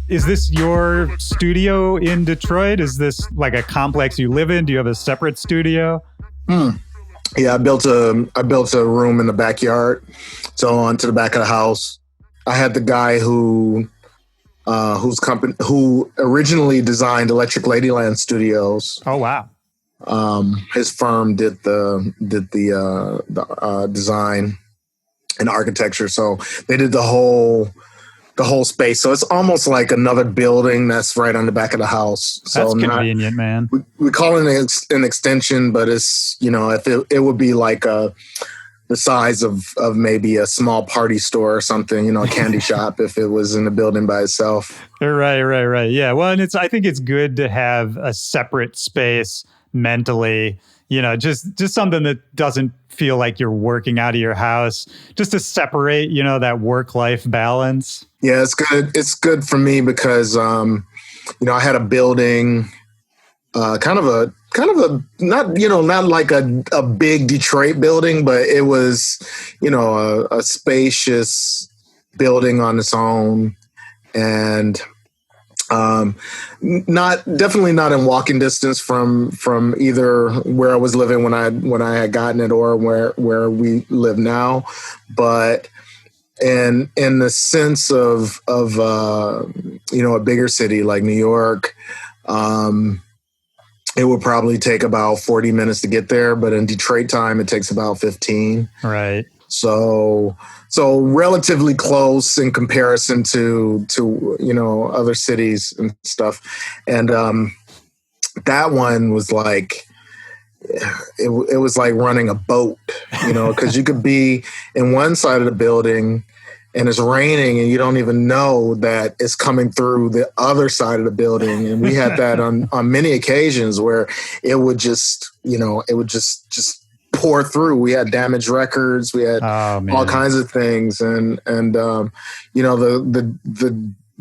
Is this your studio in Detroit? Is this like a complex you live in? Do you have a separate studio? Yeah, I built a room in the backyard, so onto the back of the house. I had the guy who originally designed Electric Ladyland Studios. Oh wow! His firm did the design and architecture, so they did the whole space. So it's almost like another building that's right on the back of the house. So that's convenient, man. We call it an extension, but it's, if it would be like the size of maybe a small party store or something, a candy shop if it was in the building by itself. Right. Yeah. Well, and I think it's good to have a separate space mentally, just something that doesn't feel like you're working out of your house, just to separate, that work-life balance. Yeah, it's good. It's good for me because, I had a building, kind of a not like a big Detroit building, but it was, a spacious building on its own, and definitely not in walking distance from either where I was living when I had gotten it or where we live now, but in the sense of a bigger city like New York, it would probably take about 40 minutes to get there, but in Detroit time it takes about 15. Right. So relatively close in comparison to other cities and stuff. And that one was like, it was like running a boat, because you could be in one side of the building and it's raining and you don't even know that it's coming through the other side of the building. And we had that on many occasions where it would just pour through. We had damaged records. We had all kinds of things. And the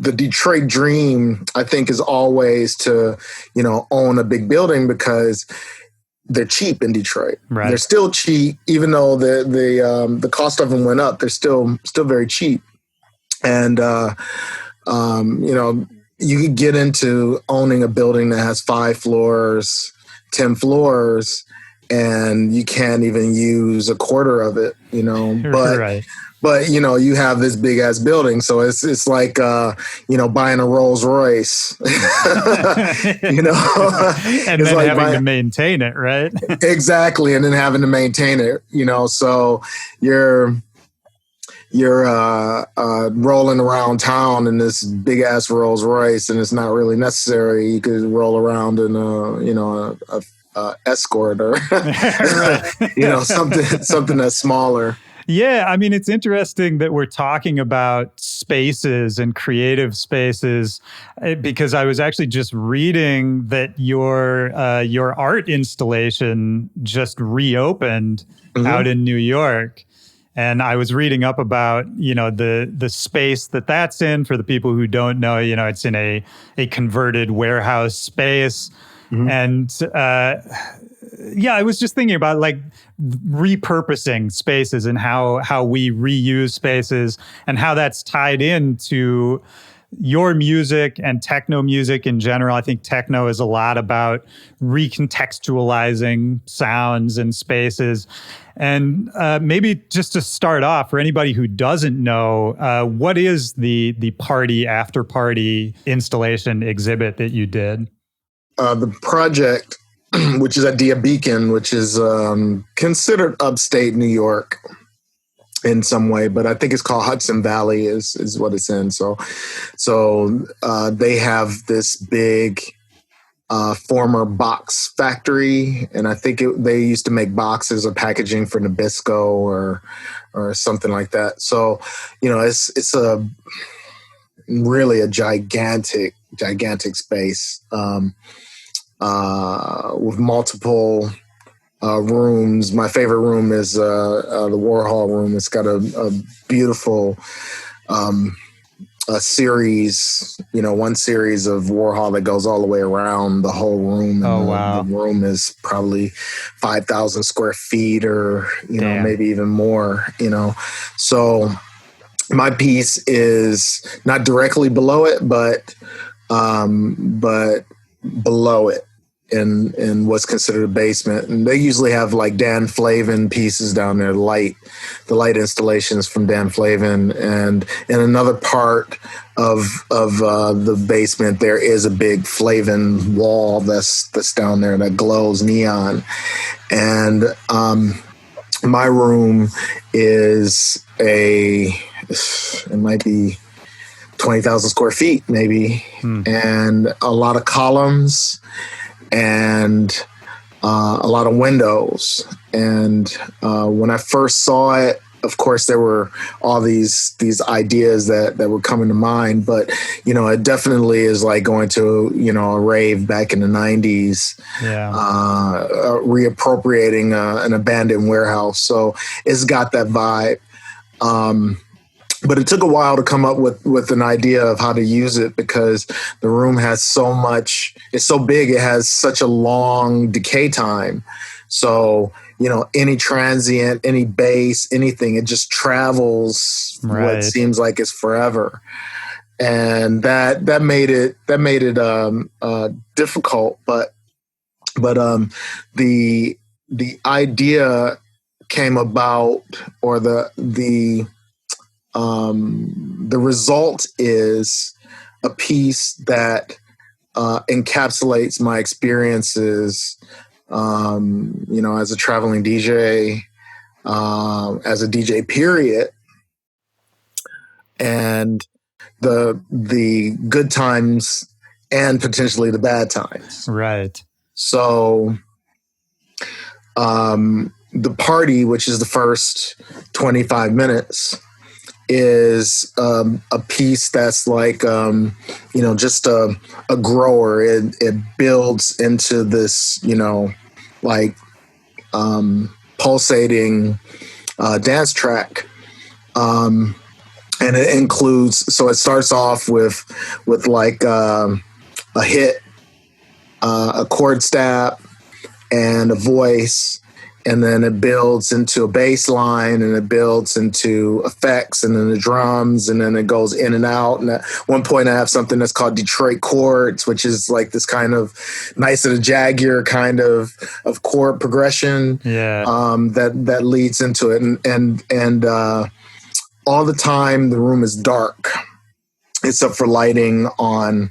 Detroit dream, I think, is always to, own a big building because they're cheap in Detroit. Right. They're still cheap, even though the cost of them went up. They're still very cheap. And, you could get into owning a building that has 5 floors, 10 floors, and you can't even use a quarter of it, but, right. But, you have this big ass building. So it's like, buying a Rolls Royce, and then like having to maintain it. Right. Exactly. And then having to maintain it, so you're rolling around town in this big ass Rolls Royce, and it's not really necessary. You could roll around in a Escort or something that's smaller. Yeah, I mean, it's interesting that we're talking about spaces and creative spaces, because I was actually just reading that your art installation just reopened out in New York. And I was reading up about, the space that's in. For the people who don't know, it's in a converted warehouse space. Mm-hmm. And I was just thinking about like repurposing spaces and how we reuse spaces and how that's tied into your music and techno music in general. I think techno is a lot about recontextualizing sounds and spaces. And maybe just to start off, for anybody who doesn't know, what is the Afterparty installation exhibit that you did? The project, which is at Dia Beacon, which is considered upstate New York in some way, but I think it's called Hudson Valley is what it's in. So they have this big former box factory, and I think they used to make boxes or packaging for Nabisco or something like that. So it's a really a gigantic space. With multiple rooms. My favorite room is the Warhol room. It's got a beautiful a series, one series of Warhol that goes all the way around the whole room. And Oh, wow. the room is probably 5,000 square feet or, Damn. maybe even more, So my piece is not directly below it, but below it in what's considered a basement. And they usually have like Dan Flavin pieces down there, the light installations from Dan Flavin. And in another part of the basement, there is a big Flavin wall that's down there that glows neon. And my room is it might be 20,000 square feet, maybe, and a lot of columns and a lot of windows. And when I first saw it, of course, there were all these ideas that were coming to mind, but it definitely is like going to a rave back in the 90s, reappropriating an abandoned warehouse. So it's got that vibe. But it took a while to come up with an idea of how to use it, because the room has so much, it's so big, it has such a long decay time. So, any transient, any bass, anything, it just travels what seems like it's forever. And that made it difficult, but the idea came about, or the result is a piece that encapsulates my experiences, as a traveling DJ, as a DJ period, and the good times and potentially the bad times. Right. So the party, which is the first 25 minutes, is a piece that's like, just a grower. It builds into this, pulsating dance track. And it includes, so it starts off with like a hit, a chord stab, and a voice. And then it builds into a bass line, and it builds into effects, and then the drums, and then it goes in and out. And at one point I have something that's called Detroit chords, which is like this kind of nice and a Jaguar kind of chord progression. Yeah. That leads into it. And all the time the room is dark, except for lighting on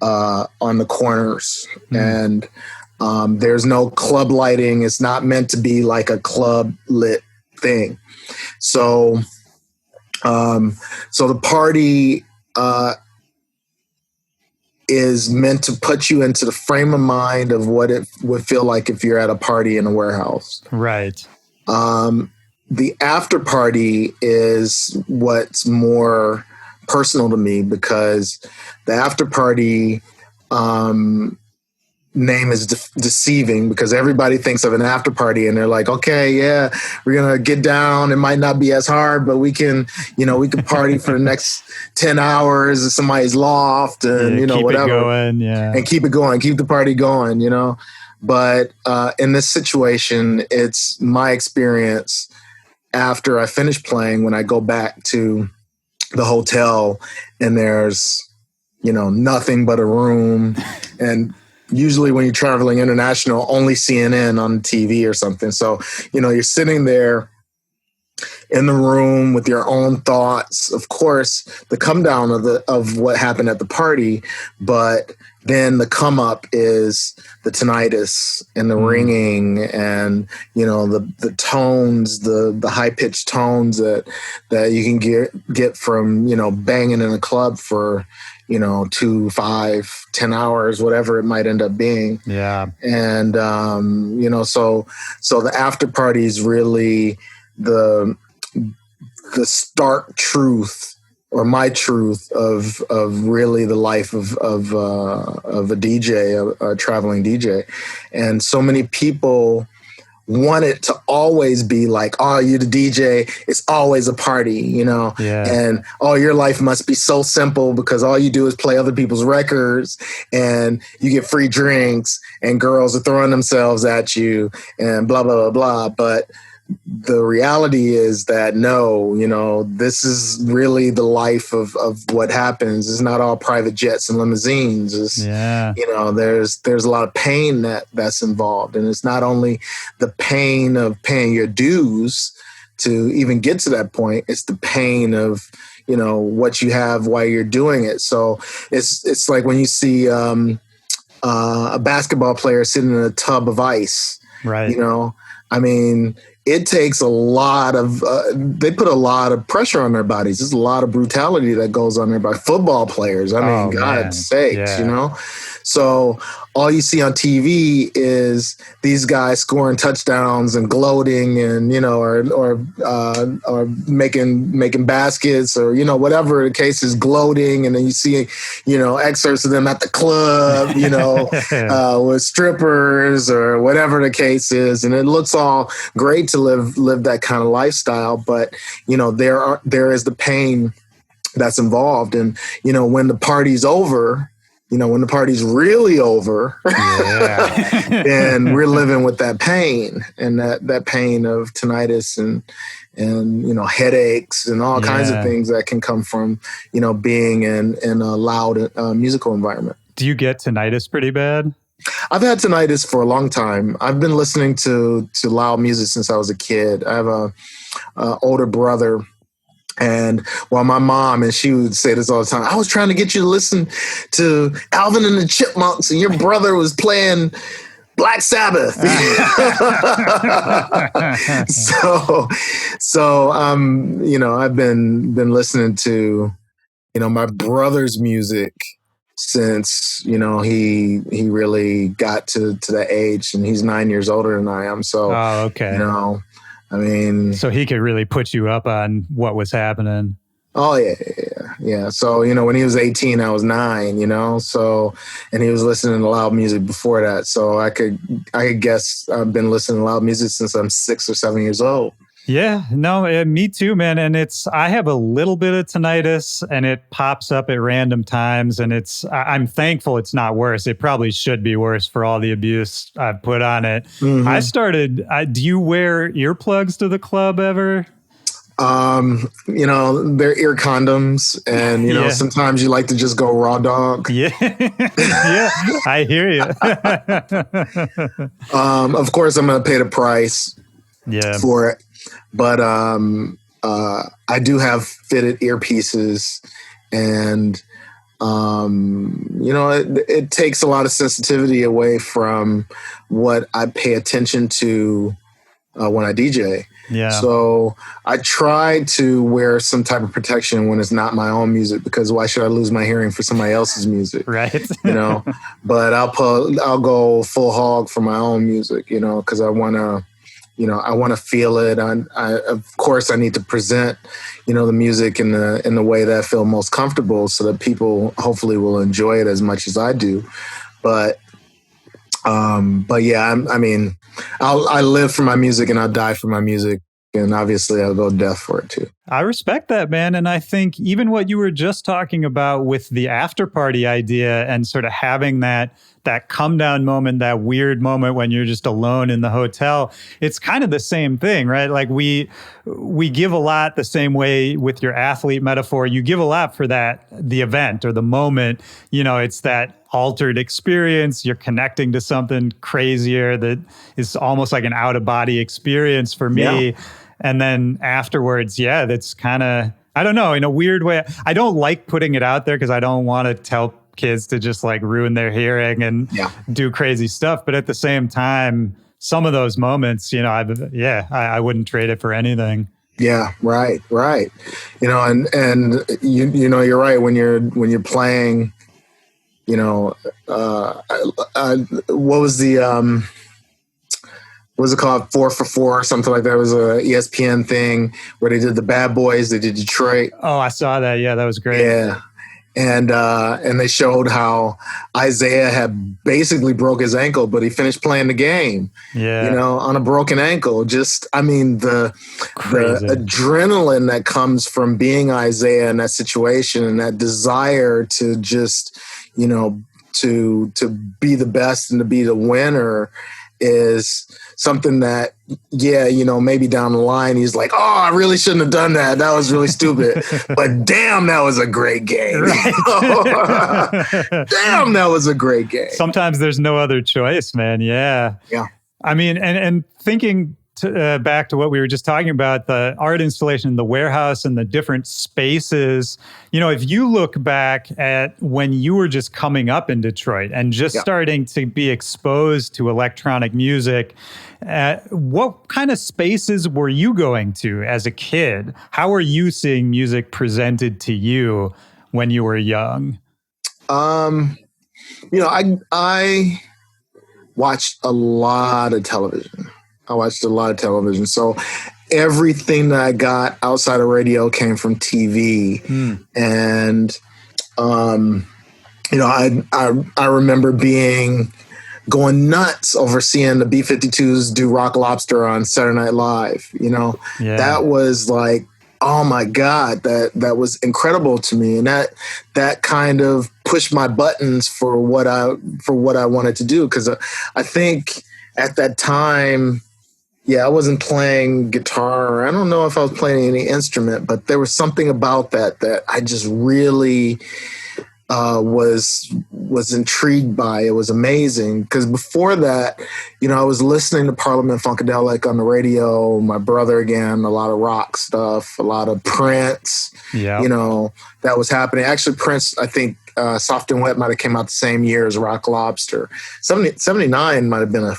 the corners. And there's no club lighting. It's not meant to be like a club lit thing. So the party is meant to put you into the frame of mind of what it would feel like if you're at a party in a warehouse. Right. The after party is what's more personal to me, because the after party name is deceiving, because everybody thinks of an after party and they're like, okay, yeah, we're gonna get down. It might not be as hard, but we can party for the next 10 hours at somebody's loft, and keep whatever, it going, and keep it going, keep the party going, But in this situation, it's my experience after I finish playing, when I go back to the hotel and there's nothing but a room, and usually when you're traveling international, only CNN on TV or something. So, you're sitting there in the room with your own thoughts, of course, the come down of what happened at the party, but then the come up is the tinnitus and the ringing and, the tones, the high pitched tones that you can get from, banging in a club for, 2, 5, 10 hours, whatever it might end up being. Yeah. And, so the after party is really the stark truth, or my truth of really the life of a DJ, a traveling DJ. And so many people want it to always be like, oh, you're the DJ, it's always a party, you know? Yeah. And oh, your life must be so simple because all you do is play other people's records and you get free drinks and girls are throwing themselves at you and blah, blah, blah, blah. But the reality is that no, you know, this is really the life of what happens. It's not all private jets and limousines. It's, you know, there's a lot of pain that's involved. And it's not only the pain of paying your dues to even get to that point, it's the pain of, you know, what you have while you're doing it. So it's like when you see a basketball player sitting in a tub of ice, right? You know, I mean, it takes a lot of, they put a lot of pressure on their bodies. There's a lot of brutality that goes on there by football players. I mean, God's sakes, you know? So all you see on TV is these guys scoring touchdowns and gloating and, you know, or making baskets or, you know, whatever the case is, gloating. And then you see, you know, excerpts of them at the club, you know, with strippers or whatever the case is. And it looks all great to live that kind of lifestyle. But, you know, there is the pain that's involved. And, you know, when the party's over, you know, when the party's really over, then we're living with that pain and that pain of tinnitus and, you know, headaches and all kinds of things that can come from, you know, being in a loud musical environment. Do you get tinnitus pretty bad? I've had tinnitus for a long time. I've been listening to loud music since I was a kid. I have a older brother. And my mom, and she would say this all the time, I was trying to get you to listen to Alvin and the Chipmunks and your brother was playing Black Sabbath. So you know, I've been listening to, you know, my brother's music since, you know, he really got to that age, and he's 9 years older than I am. So, you know, I mean, so he could really put you up on what was happening. Oh yeah. So, you know, when he was 18, I was 9, you know, so, and he was listening to loud music before that. So I could guess I've been listening to loud music since I'm 6 or 7 years old. Yeah, no, me too, man. And I have a little bit of tinnitus and it pops up at random times, and I'm thankful it's not worse. It probably should be worse for all the abuse I've put on it. Mm-hmm. Do you wear earplugs to the club ever? You know, they're ear condoms, and, you know, sometimes you like to just go raw dog. Yeah. Yeah, I hear you. Of course, I'm going to pay the price for it. But I do have fitted earpieces, and, you know, it takes a lot of sensitivity away from what I pay attention to when I DJ. Yeah. So I try to wear some type of protection when it's not my own music, because why should I lose my hearing for somebody else's music? Right. You know, but I'll go full hog for my own music, you know, because I want to feel it. Of course, I need to present, you know, the music in the way that I feel most comfortable, so that people hopefully will enjoy it as much as I do. But yeah, I mean, I live for my music and I'll die for my music, and obviously I'll go death for it too. I respect that, man. And I think even what you were just talking about with the after party idea and sort of having that come down moment, that weird moment when you're just alone in the hotel, it's kind of the same thing, right? Like we give a lot the same way with your athlete metaphor. You give a lot for the event or the moment, you know, it's that altered experience. You're connecting to something crazier that is almost like an out of body experience for me. Yeah. And then afterwards, that's kind of, I don't know, in a weird way. I don't like putting it out there because I don't want to tell kids to just like ruin their hearing and do crazy stuff. But at the same time, some of those moments, you know, I wouldn't trade it for anything. Yeah, right. You know, and you know, you're right. When you're playing, you know, what was it called? 4 for 4 or something like that. It was a ESPN thing where they did the Bad Boys. They did Detroit. Oh, I saw that. Yeah, that was great. Yeah. and they showed how Isaiah had basically broke his ankle, but he finished playing the game, Yeah. on a broken ankle. Just, I mean, the Crazy. adrenaline that comes from being Isaiah in that situation, and that desire to just, to be the best and to be the winner, is something that, maybe down the line he's like, oh, I really shouldn't have done that. That was really stupid. But damn, that was a great game. Right. Damn, that was a great game. Sometimes there's no other choice, man. Yeah. Yeah. I mean, and thinking back to what we were just talking about, the art installation in the warehouse and the different spaces, if you look back at when you were just coming up in Detroit and just starting to be exposed to electronic music, what kind of spaces were you going to as a kid? How were you seeing music presented to you when you were young? I watched a lot of television. So everything that I got outside of radio came from TV. And, I remember going nuts over seeing the B-52s do Rock Lobster on Saturday Night Live. That was like, oh my God, that was incredible to me. And that kind of pushed my buttons for what I wanted to do. Cause I think at that time, I wasn't playing guitar. I don't know if I was playing any instrument, but there was something about that I just really was intrigued by. It was amazing because before that, I was listening to Parliament Funkadelic on the radio. My brother, again, a lot of rock stuff, a lot of Prince. Yeah, that was happening. Actually, Prince, I think Soft and Wet might have came out the same year as Rock Lobster. 79 might have been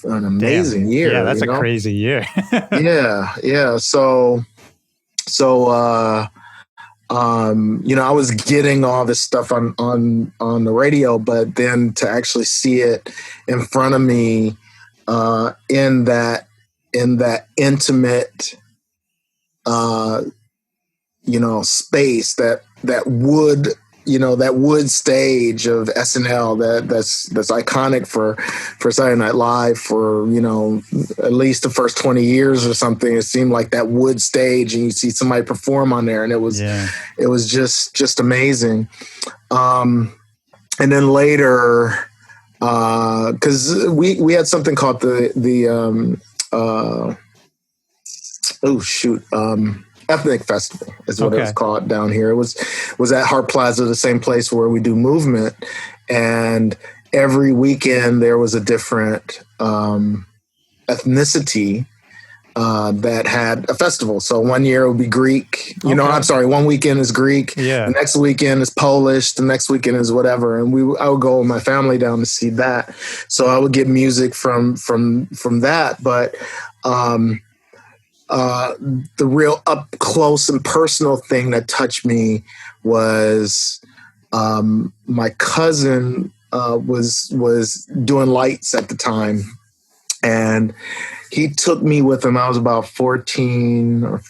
an amazing year. Yeah, that's a crazy year. Yeah. So, I was getting all this stuff on the radio, but then to actually see it in front of me, in that intimate, space, that wood stage of SNL that's iconic for Saturday Night Live for, at least the first 20 years or something. It seemed like that wood stage, and you see somebody perform on there, and it was just amazing. And then later, cause we had something called Ethnic Festival is what it was called down here. It was at Hart Plaza, the same place where we do movement. And every weekend there was a different ethnicity that had a festival. So one year it would be Greek. One weekend is Greek. Yeah. The next weekend is Polish. The next weekend is whatever. And I would go with my family down to see that. So I would get music from that. But the real up close and personal thing that touched me was my cousin was doing lights at the time, and he took me with him. I was about 14 or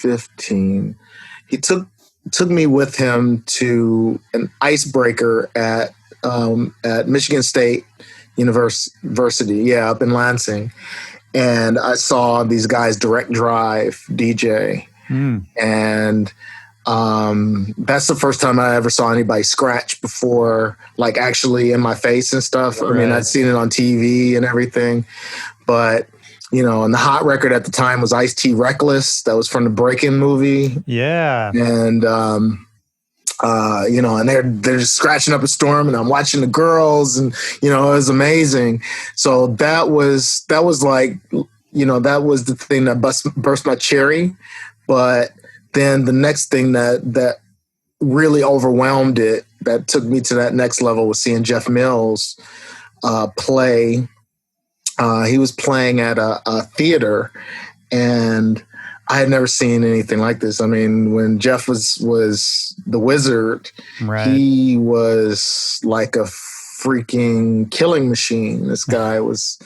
15. He took me with him to an icebreaker at Michigan State University, up in Lansing. And I saw these guys direct drive DJ. And that's the first time I ever saw anybody scratch before, like actually in my face and stuff. Right. I mean, I'd seen it on TV and everything, but and the hot record at the time was Ice-T Reckless. That was from the Breakin' movie. Yeah. And, and they're just scratching up a storm, and I'm watching the girls, and, it was amazing. So that was like, that was the thing that burst my cherry. But then the next thing that really overwhelmed it, that took me to that next level, was seeing Jeff Mills play. He was playing at a theater, and I had never seen anything like this. I mean, when Jeff was the Wizard, right, he was like a freaking killing machine. This guy was,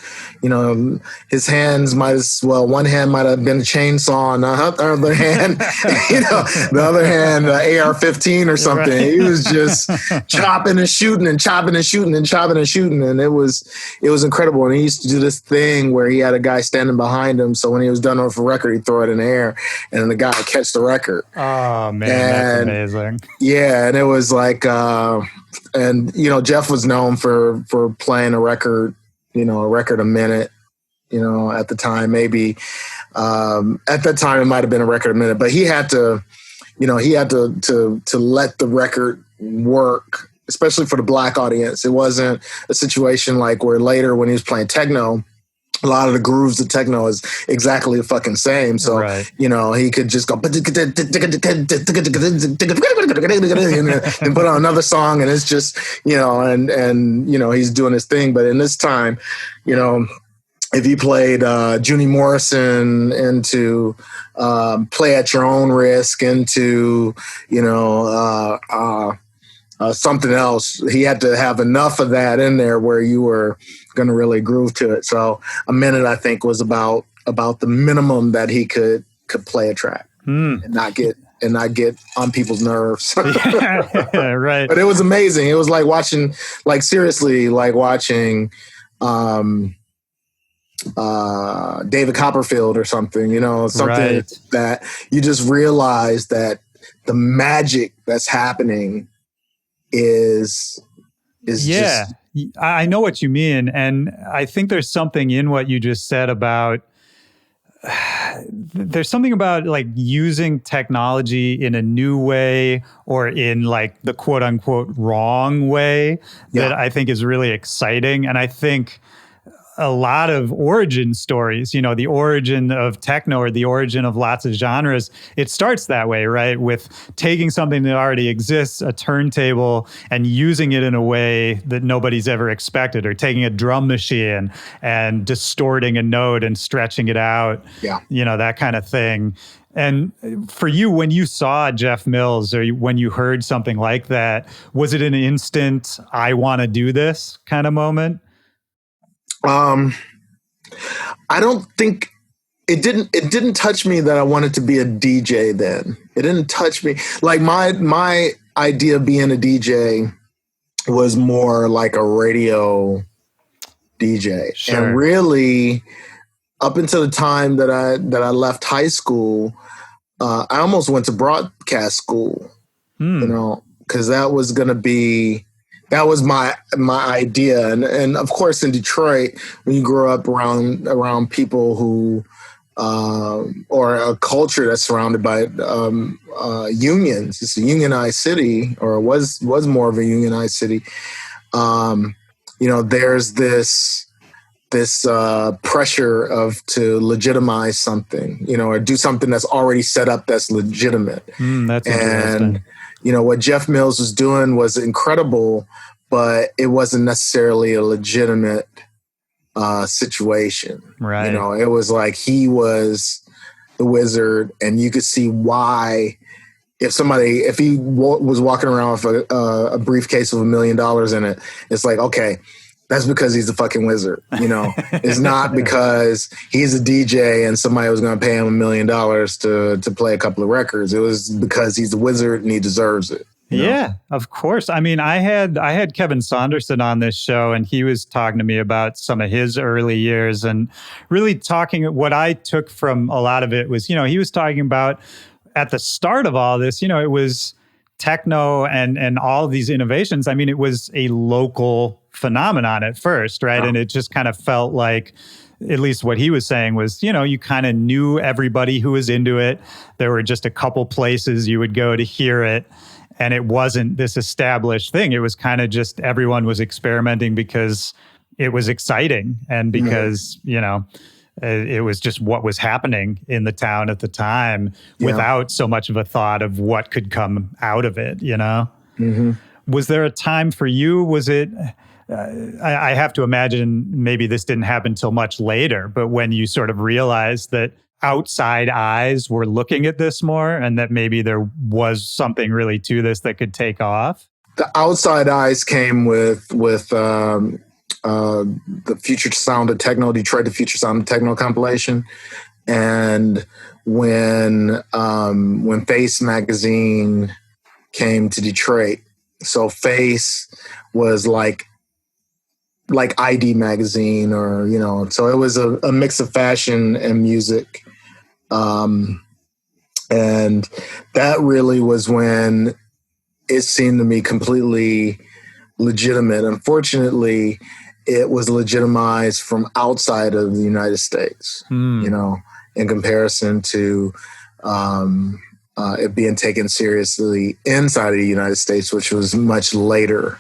his hands might as well, one hand might have been a chainsaw, and the other hand, the other hand, AR-15 or something. Right. He was just chopping and shooting and chopping and shooting and chopping and shooting. And it was incredible. And he used to do this thing where he had a guy standing behind him. So when he was done with a record, he'd throw it in the air and the guy would catch the record. Oh man, that's amazing. Yeah. And it was like, Jeff was known for playing a record a minute, at the time, maybe, at that time it might've been a record a minute, but he had to let the record work, especially for the Black audience. It wasn't a situation like where later when he was playing techno, a lot of the grooves of techno is exactly the fucking same. So, right. He could just go and put on another song, and it's just, and he's doing his thing. But in this time, if you played Junie Morrison into Play at Your Own Risk into, something else, he had to have enough of that in there where you were going to really groove to it. So a minute, I think, was about the minimum that he could play a track and not get on people's nerves. Yeah, right. But it was amazing. It was like watching, seriously, watching David Copperfield or something, something right. That you just realize that the magic that's happening is yeah. just... I know what you mean. And I think there's something in what you just said about, there's something about using technology in a new way or in the quote unquote wrong way that I think is really exciting. And I think a lot of origin stories, the origin of techno or the origin of lots of genres, it starts that way, right? With taking something that already exists, a turntable, and using it in a way that nobody's ever expected, or taking a drum machine and distorting a note and stretching it out, that kind of thing. And for you, when you saw Jeff Mills or when you heard something like that, was it an instant, I want to do this kind of moment? I don't think it didn't touch me that I wanted to be a DJ then. It didn't touch me. My idea of being a DJ was more like a radio DJ. Sure. And really up until the time that I left high school, I almost went to broadcast school, because that was going to be... That was my idea. And of course, in Detroit, when you grow up around people who, or a culture that's surrounded by unions, it's a unionized city, or was more of a unionized city. There's this pressure to legitimize something, or do something that's already set up that's legitimate. That's interesting. And what Jeff Mills was doing was incredible, but it wasn't necessarily a legitimate situation. Right. It was like he was the wizard, and you could see why. If he was walking around with a briefcase with $1 million in it, it's like, okay, that's because he's a fucking wizard. It's not because he's a DJ and somebody was going to pay him $1 million to play a couple of records. It was because he's a wizard and he deserves it. Yeah, of course. I mean, I had Kevin Saunderson on this show, and he was talking to me about some of his early years, and really what I took from a lot of it was, he was talking about at the start of all this, it was techno and all of these innovations. I mean, it was a local phenomenon at first, right? Oh. And it just kind of felt like, at least what he was saying was, you kind of knew everybody who was into it. There were just a couple places you would go to hear it. And it wasn't this established thing. It was kind of just everyone was experimenting because it was exciting and because, it was just what was happening in the town at the time without so much of a thought of what could come out of it, Mm-hmm. Was there a time for you? Was it, I have to imagine maybe this didn't happen till much later, but when you sort of realized that outside eyes were looking at this more and that maybe there was something really to this that could take off? The Outside Eyes came with the Future Sound of Techno, Detroit, the Future Sound of Techno compilation, and when Face magazine came to Detroit, so Face was like ID magazine, or so it was a mix of fashion and music, and that really was when it seemed to me completely legitimate. Unfortunately, it was legitimized from outside of the United States, in comparison to it being taken seriously inside of the United States, which was much later.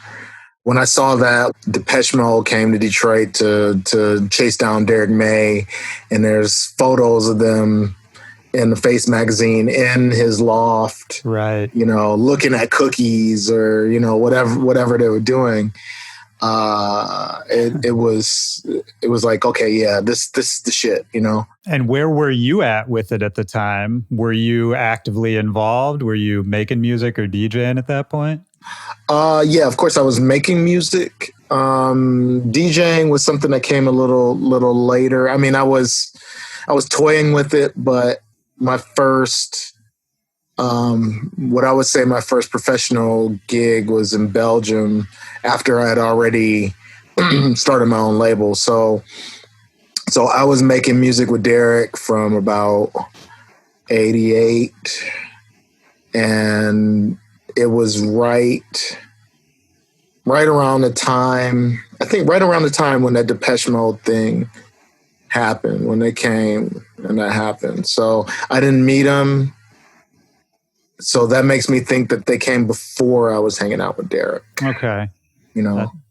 When I saw that Depeche Mode came to Detroit to chase down Derek May, and there's photos of them in the Face magazine in his loft, right? Looking at cookies or whatever they were doing. It was like, okay, yeah, this is the shit, And where were you at with it at the time? Were you actively involved? Were you making music or DJing at that point? Yeah, of course I was making music. DJing was something that came a little later. I mean, I was toying with it, but my first, what I would say my first professional gig was in Belgium after I had already started my own label. So I was making music with Derek from about 88, and it was right around the time, I think right around the time when that Depeche Mode thing happened, when they came and that happened. So I didn't meet them. So that makes me think that they came before I was hanging out with Derek. Okay.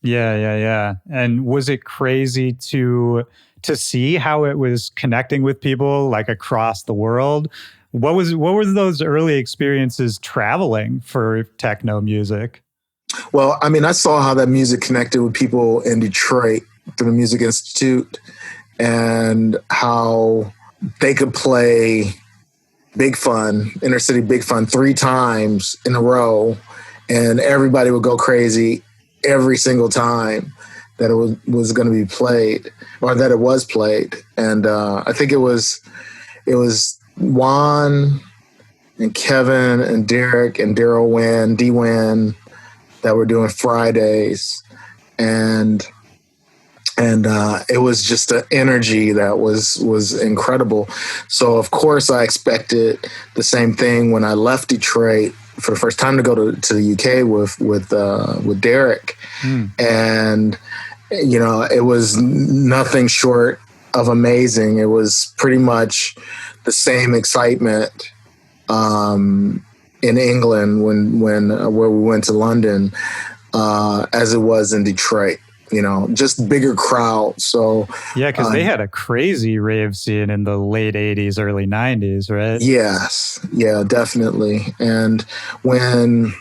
Yeah. And was it crazy to see how it was connecting with people like across the world? What were those early experiences traveling for techno music? Well, I mean, I saw how that music connected with people in Detroit through the Music Institute, and how they could play Big Fun, Inner City Big Fun, 3 times in a row, and everybody would go crazy every single time that it was going to be played, or that it was played. And I think it was Juan and Kevin and Derek and Daryl Wynn, D Wynn, that were doing Fridays, and it was just an energy that was incredible. So of course I expected the same thing when I left Detroit for the first time to go to the UK with Derek, and it was nothing short of amazing. It was pretty much the same excitement in England when where we went to London as it was in Detroit. Just bigger crowd. So yeah, because they had a crazy rave scene in the late 80s, early 90s, right? Yes, yeah, definitely. And when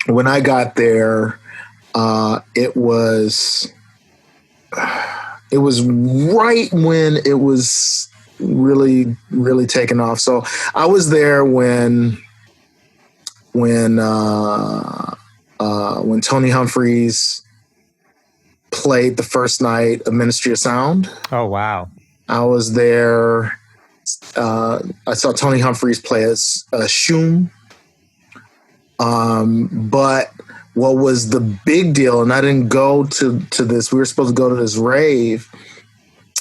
I got there, it was right when it was really, really taking off. So I was there when Tony Humphries played the first night of Ministry of Sound. Oh, wow. I was there. I saw Tony Humphries play as Shum. But what was the big deal, and I didn't go to this, we were supposed to go to this rave,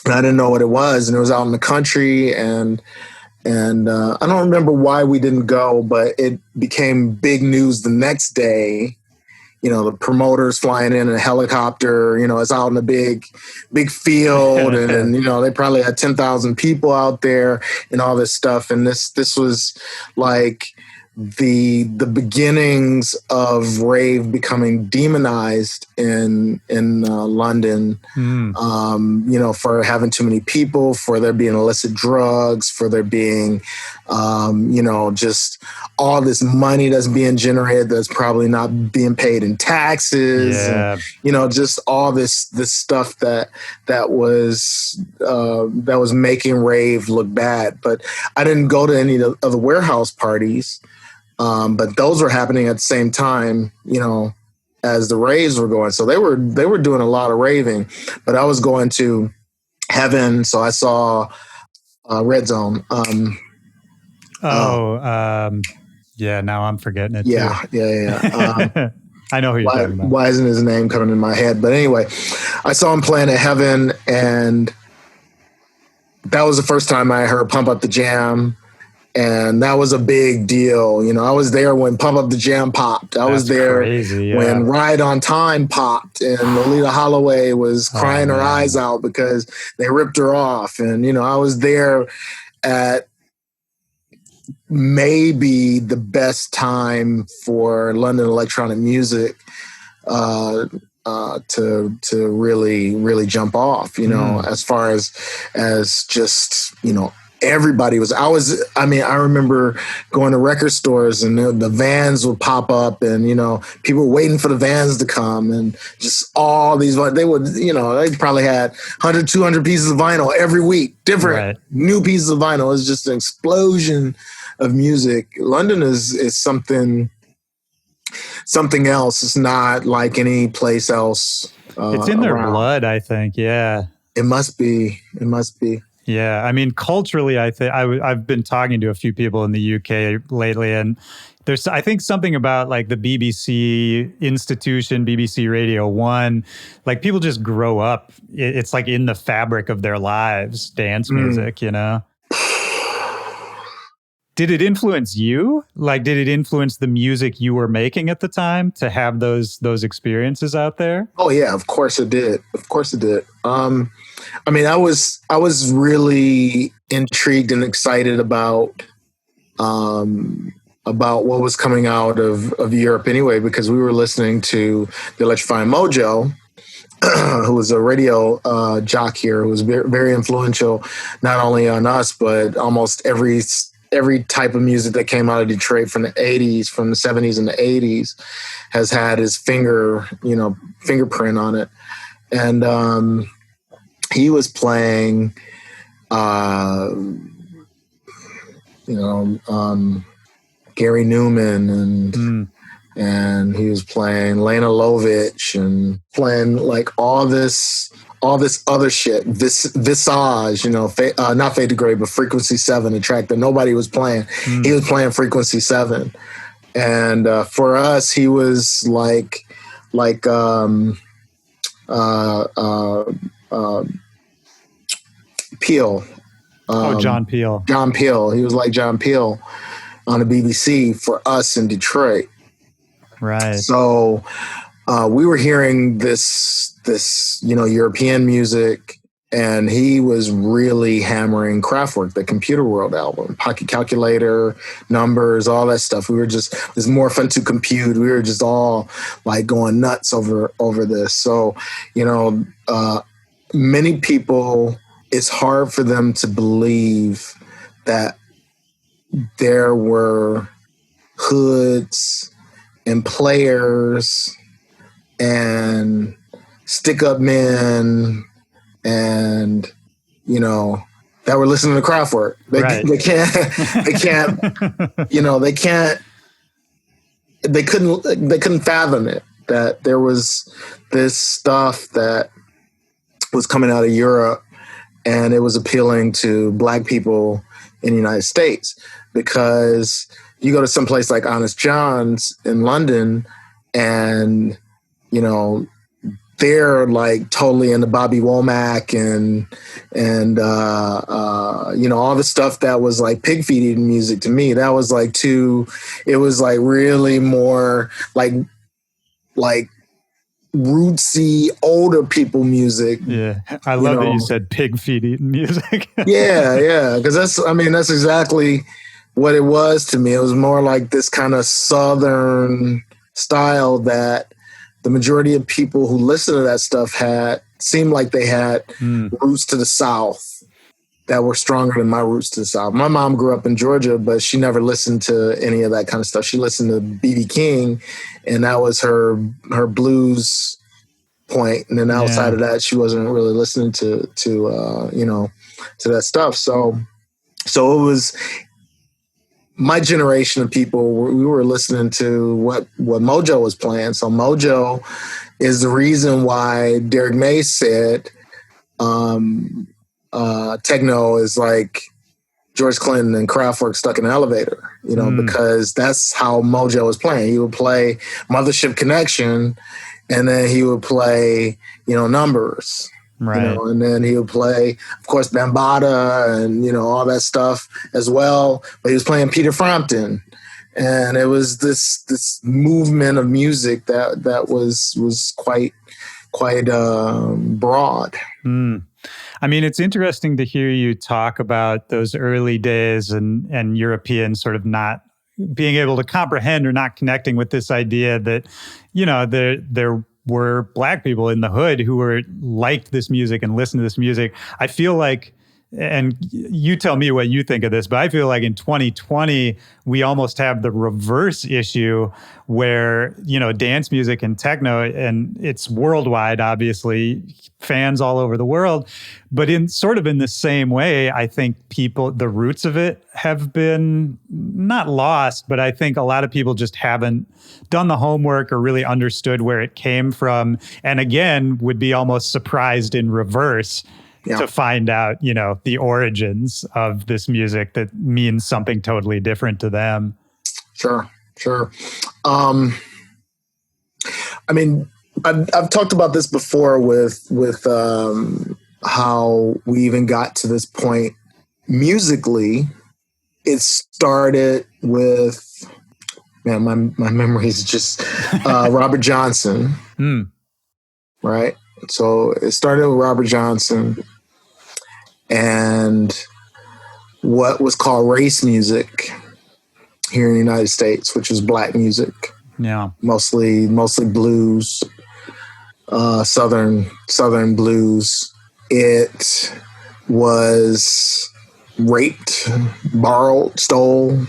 and I didn't know what it was, and it was out in the country, and I don't remember why we didn't go, but it became big news the next day. The promoters flying in a helicopter, it's out in a big field, and they probably had 10,000 people out there and all this stuff. And this was like the beginnings of rave becoming demonized in London, for having too many people, for there being illicit drugs, for there being, just all this money that's being generated that's probably not being paid in taxes, yeah. And, just all this stuff that was making rave look bad. But I didn't go to any of the warehouse parties. But those were happening at the same time, as the raves were going. So they were doing a lot of raving, but I was going to Heaven. So I saw Red Zone. Yeah, now I'm forgetting it Yeah. too. I know who you're talking about. Why isn't his name coming in my head? But anyway, I saw him playing at Heaven, and that was the first time I heard Pump Up the Jam. And that was a big deal. I was there when Pump Up the Jam popped. I was there when Ride on Time popped, and Lolita Holloway was crying her eyes out because they ripped her off. And, I was there at maybe the best time for London electronic music to really, really jump off, as far as just, everybody was. I remember going to record stores, and the vans would pop up, and people were waiting for the vans to come, and just all these, they would, they probably had 100, 200 pieces of vinyl every week, different new pieces of vinyl. It was just an explosion of music. London is something else. It's not like any place else. It's in their blood, I think. Yeah, it must be. Yeah, I mean, culturally, I think I've been talking to a few people in the UK lately, and there's, I think, something about like the BBC institution, BBC Radio 1, like people just grow up. It's like in the fabric of their lives, dance music, Did it influence you? Like, did it influence the music you were making at the time to have those experiences out there? Oh yeah, of course it did. I was really intrigued and excited about what was coming out of Europe anyway, because we were listening to the Electrifying Mojo, who was a radio jock here, who was very, very influential, not only on us, but almost every type of music that came out of Detroit from the 80s, from the 70s and the 80s, has had his fingerprint on it. And he was playing, Gary Newman, and he was playing Lena Lovitch, and playing like all this other shit, Visage, not Fade to Grey, but Frequency 7, a track that nobody was playing. He was playing Frequency 7. And for us, he was like Peel. John Peel. John Peel. He was like John Peel on the BBC for us in Detroit. Right. So we were hearing this European music, and he was really hammering Kraftwerk, the Computer World album, Pocket Calculator, Numbers, all that stuff. It's more fun to compute. We were just all like going nuts over this. So, many people, it's hard for them to believe that there were hoods and players and stick-up men and that were listening to Kraftwerk. They couldn't fathom it, that there was this stuff that was coming out of Europe, and it was appealing to Black people in the United States. Because you go to some place like Honest John's in London, and they're like totally into Bobby Womack and all the stuff that was like pig feet eating music. To me, that was like it was like really more like rootsy older people music. Yeah, I love that you said pig feet eating music. yeah, because that's exactly what it was to me. It was more like this kind of Southern style that the majority of people who listen to that stuff seemed like they had roots to the South that were stronger than my roots to the South. My mom grew up in Georgia, but she never listened to any of that kind of stuff. She listened to B.B. King, and that was her blues point. And then outside of that, she wasn't really listening to that stuff. So it was my generation of people, we were listening to what Mojo was playing. So Mojo is the reason why Derek Mays said techno is like George Clinton and Kraftwerk stuck in an elevator, because that's how Mojo was playing. He would play Mothership Connection, and then he would play, Numbers. Right. And then he would play, of course, Bambaataa and, all that stuff as well. But he was playing Peter Frampton. And it was this movement of music that was quite broad. I mean, it's interesting to hear you talk about those early days and Europeans sort of not being able to comprehend or not connecting with this idea that, there were Black people in the hood who were liked this music and listened to this music. I feel like, and you tell me what you think of this, but I feel like in 2020, we almost have the reverse issue where, dance music and techno, and it's worldwide, obviously, fans all over the world. But in the same way, I think the roots of it have been not lost, but I think a lot of people just haven't done the homework or really understood where it came from. And again, would be almost surprised in reverse to find out, the origins of this music that means something totally different to them. Sure. I mean, I've talked about this before with how we even got to this point musically. It started with, man, my memory is just Robert Johnson, right? So it started with Robert Johnson and what was called race music here in the United States, which is Black music. Yeah. Mostly blues, Southern blues. It was raped, borrowed, stole,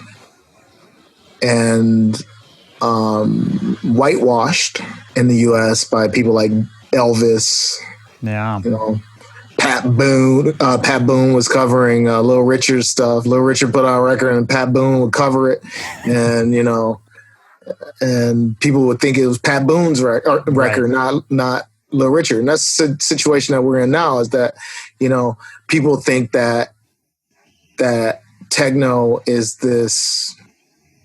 and whitewashed in the U.S. by people like Elvis. Yeah. Pat Boone. Pat Boone was covering Little Richard stuff. Little Richard put out a record, and Pat Boone would cover it, and and people would think it was Pat Boone's record, right. not Little Richard. And that's the situation that we're in now. Is that people think that techno is this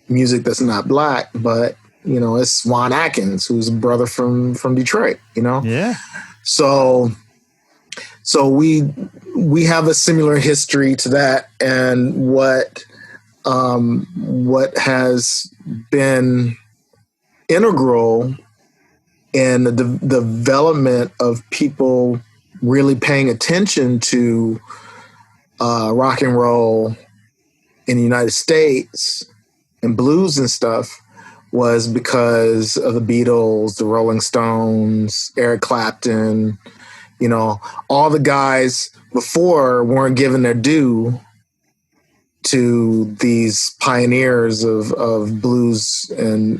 music that's not Black, but it's Juan Atkins, who's a brother from Detroit. Yeah. So we have a similar history to that, and what has been integral in the development of people really paying attention to rock and roll in the United States and blues and stuff was because of the Beatles, the Rolling Stones, Eric Clapton. All the guys before weren't given their due to these pioneers of blues and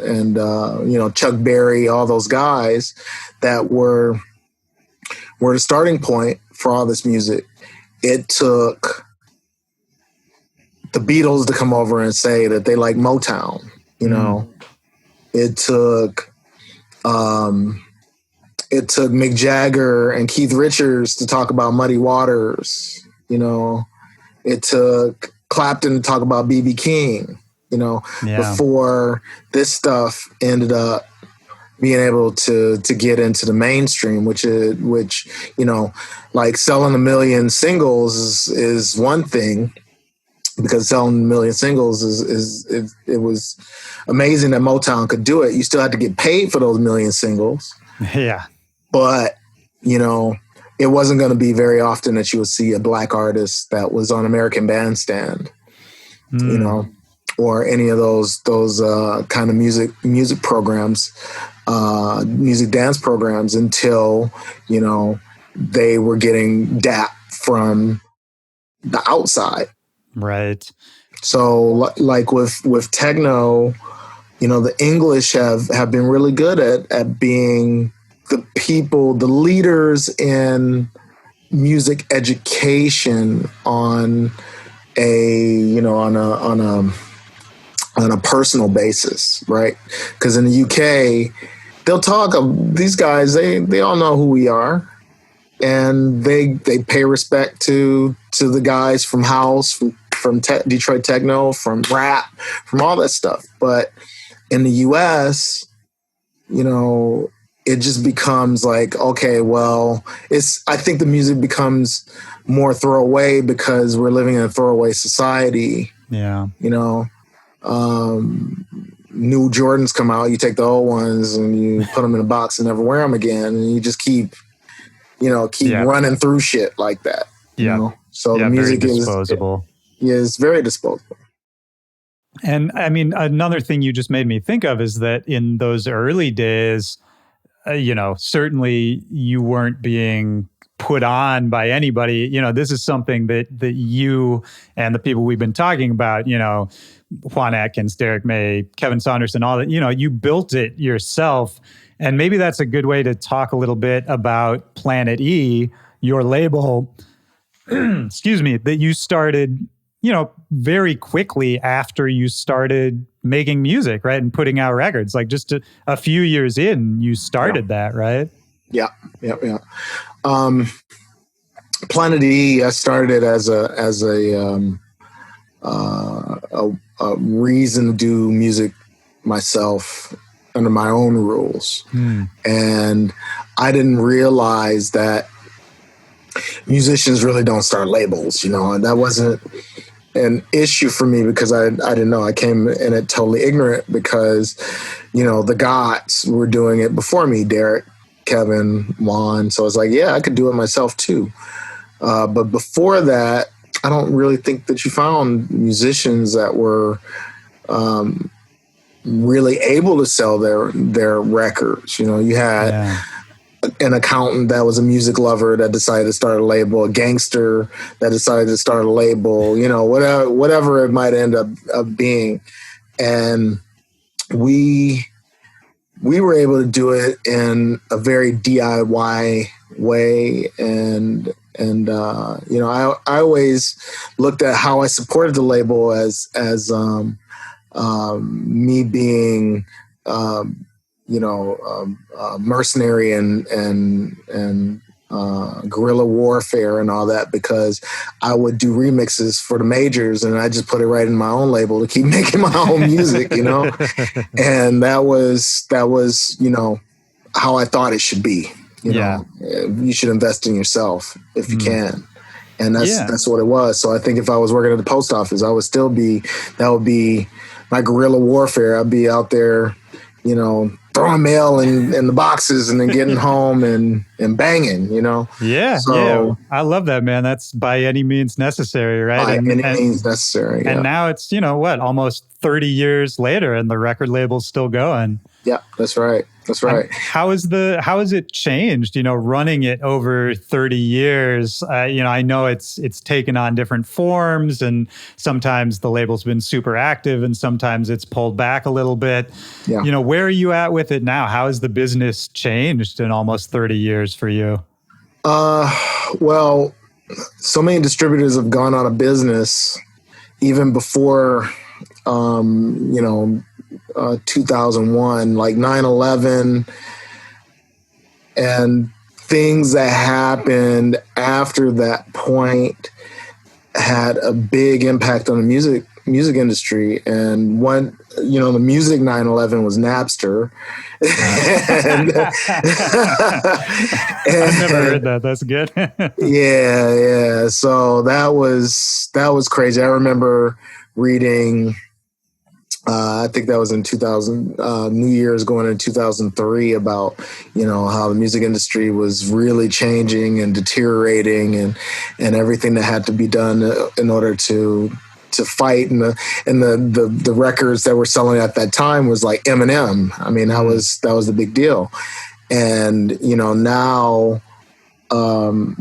Chuck Berry, all those guys that were the starting point for all this music. It took the Beatles to come over and say that they like Motown. It took Mick Jagger and Keith Richards to talk about Muddy Waters. It took Clapton to talk about B.B. King, before this stuff ended up being able to get into the mainstream, which like selling 1 million singles is one thing, because selling 1 million singles it was amazing that Motown could do it. You still had to get paid for those 1 million singles. Yeah. But, it wasn't going to be very often that you would see a Black artist that was on American Bandstand, or any of those kind of music programs, music dance programs, until, they were getting dap from the outside. Right. So like with techno, the English have been really good at being the people, the leaders in music education on a on a personal basis, right? Because in the UK, they'll talk of these guys. They all know who we are, and they pay respect to the guys from house, from Detroit techno, from rap, from all that stuff. But in the US, you know, it just becomes like, okay, well, I think the music becomes more throwaway because we're living in a throwaway society. Yeah. You know, new Jordans come out, you take the old ones and you put them in a box and never wear them again. And you just keep running through shit like that. You know? So the music very disposable. is very disposable. And I mean, another thing you just made me think of is that in those early days, you know, certainly you weren't being put on by anybody. You know, this is something that you and the people we've been talking about, you know, Juan Atkins, Derek May, Kevin Saunderson, all that, you know, you built it yourself. And maybe that's a good way to talk a little bit about Planet E, your label, excuse me, that you started, you know, very quickly after you started making music, right? And putting out records, like just a few years in, you started that, right? Yeah. Planet E, I started as a reason to do music myself under my own rules. And I didn't realize that musicians really don't start labels, you know, and that wasn't an issue for me because I didn't know. I came in it totally ignorant because, you know, the gods were doing it before me, Derek, Kevin, Juan. So I was like, yeah, I could do it myself too. But before that, I don't really think that you found musicians that were really able to sell their records. You know, you had an accountant that was a music lover that decided to start a label, a gangster that decided to start a label, you know, whatever it might end up being. And we were able to do it in a very DIY way. And you know, I always looked at how I supported the label as me being, you know, mercenary and guerrilla warfare and all that, because I would do remixes for the majors and I just put it right in my own label to keep making my own music, you know? And that was, you know, how I thought it should be. You know, you should invest in yourself if you can. And that's what it was. So I think if I was working at the post office, that would be my guerrilla warfare. I'd be out there, you know, throwing mail in the boxes and then getting home and banging, you know? Yeah. I love that, man. That's by any means necessary, right? By any means necessary. And now it's, you know, almost 30 years later and the record label's still going. Yeah, that's right. That's right. How is it changed, you know, running it over 30 years? You know, I know it's taken on different forms and sometimes the label's been super active and sometimes it's pulled back a little bit. Yeah. You know, where are you at with it now? How has the business changed in almost 30 years for you? Well, so many distributors have gone out of business even before, you know, 2001, like 9/11 and things that happened after that point had a big impact on the music industry. And one, you know, the music 9/11 was Napster. and I've never heard that. That's good. yeah. So that was crazy. I remember reading, I think that was in 2000, New Year's going into 2003, about, you know, how the music industry was really changing and deteriorating and everything that had to be done in order to fight. And the records that were selling at that time was like Eminem. I mean, that was the big deal. And, you know, now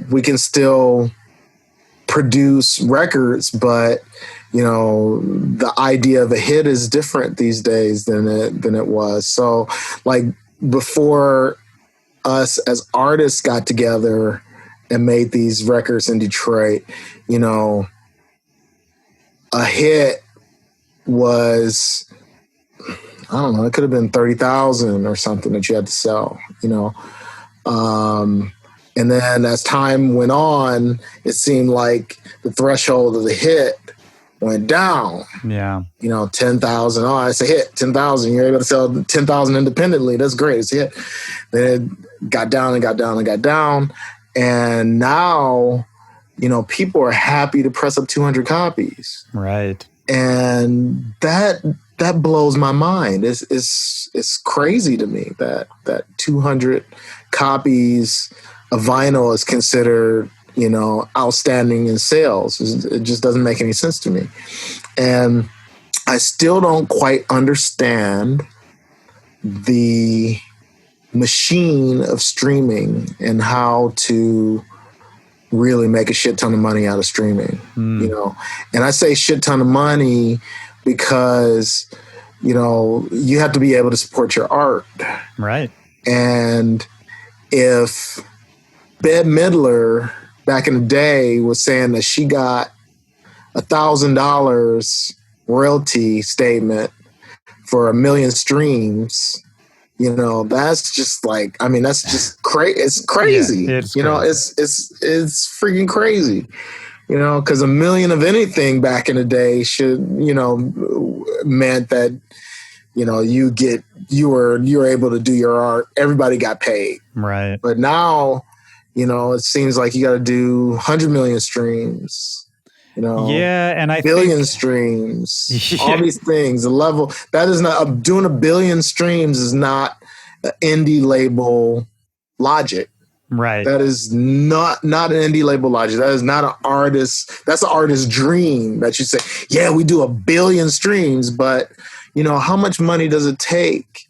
we can still produce records, but, you know, the idea of a hit is different these days than it was. So, like, before us as artists got together and made these records in Detroit, you know, a hit was, I don't know, it could have been 30,000 or something that you had to sell, you know. And then as time went on, it seemed like the threshold of the hit went down. Yeah. You know, 10,000. Oh, it's a hit. 10,000. You're able to sell 10,000 independently. That's great. It's a hit. Then it got down and got down and got down. And now, you know, people are happy to press up 200 copies. Right. And that blows my mind. It's crazy to me that 200 copies of vinyl is considered, you know, outstanding in sales. It just doesn't make any sense to me. And I still don't quite understand the machine of streaming and how to really make a shit ton of money out of streaming, you know. And I say shit ton of money because, you know, you have to be able to support your art. Right. And if Bette Midler back in the day was saying that she got $1,000 royalty statement for 1 million streams, you know, that's just like, I mean, that's just crazy. It's crazy. Yeah, it's you know, crazy. it's freaking crazy. You know, because 1 million of anything back in the day should, you know, meant that, you know, you were able to do your art. Everybody got paid. Right. But now, you know, it seems like you got to do 100 million streams. You know, yeah, and I billion think, streams, all these things. The level that is not doing 1 billion streams is not an indie label logic. right. That is not an indie label logic. That is not an artist. That's an artist's dream that you say, yeah, we do 1 billion streams, but you know, how much money does it take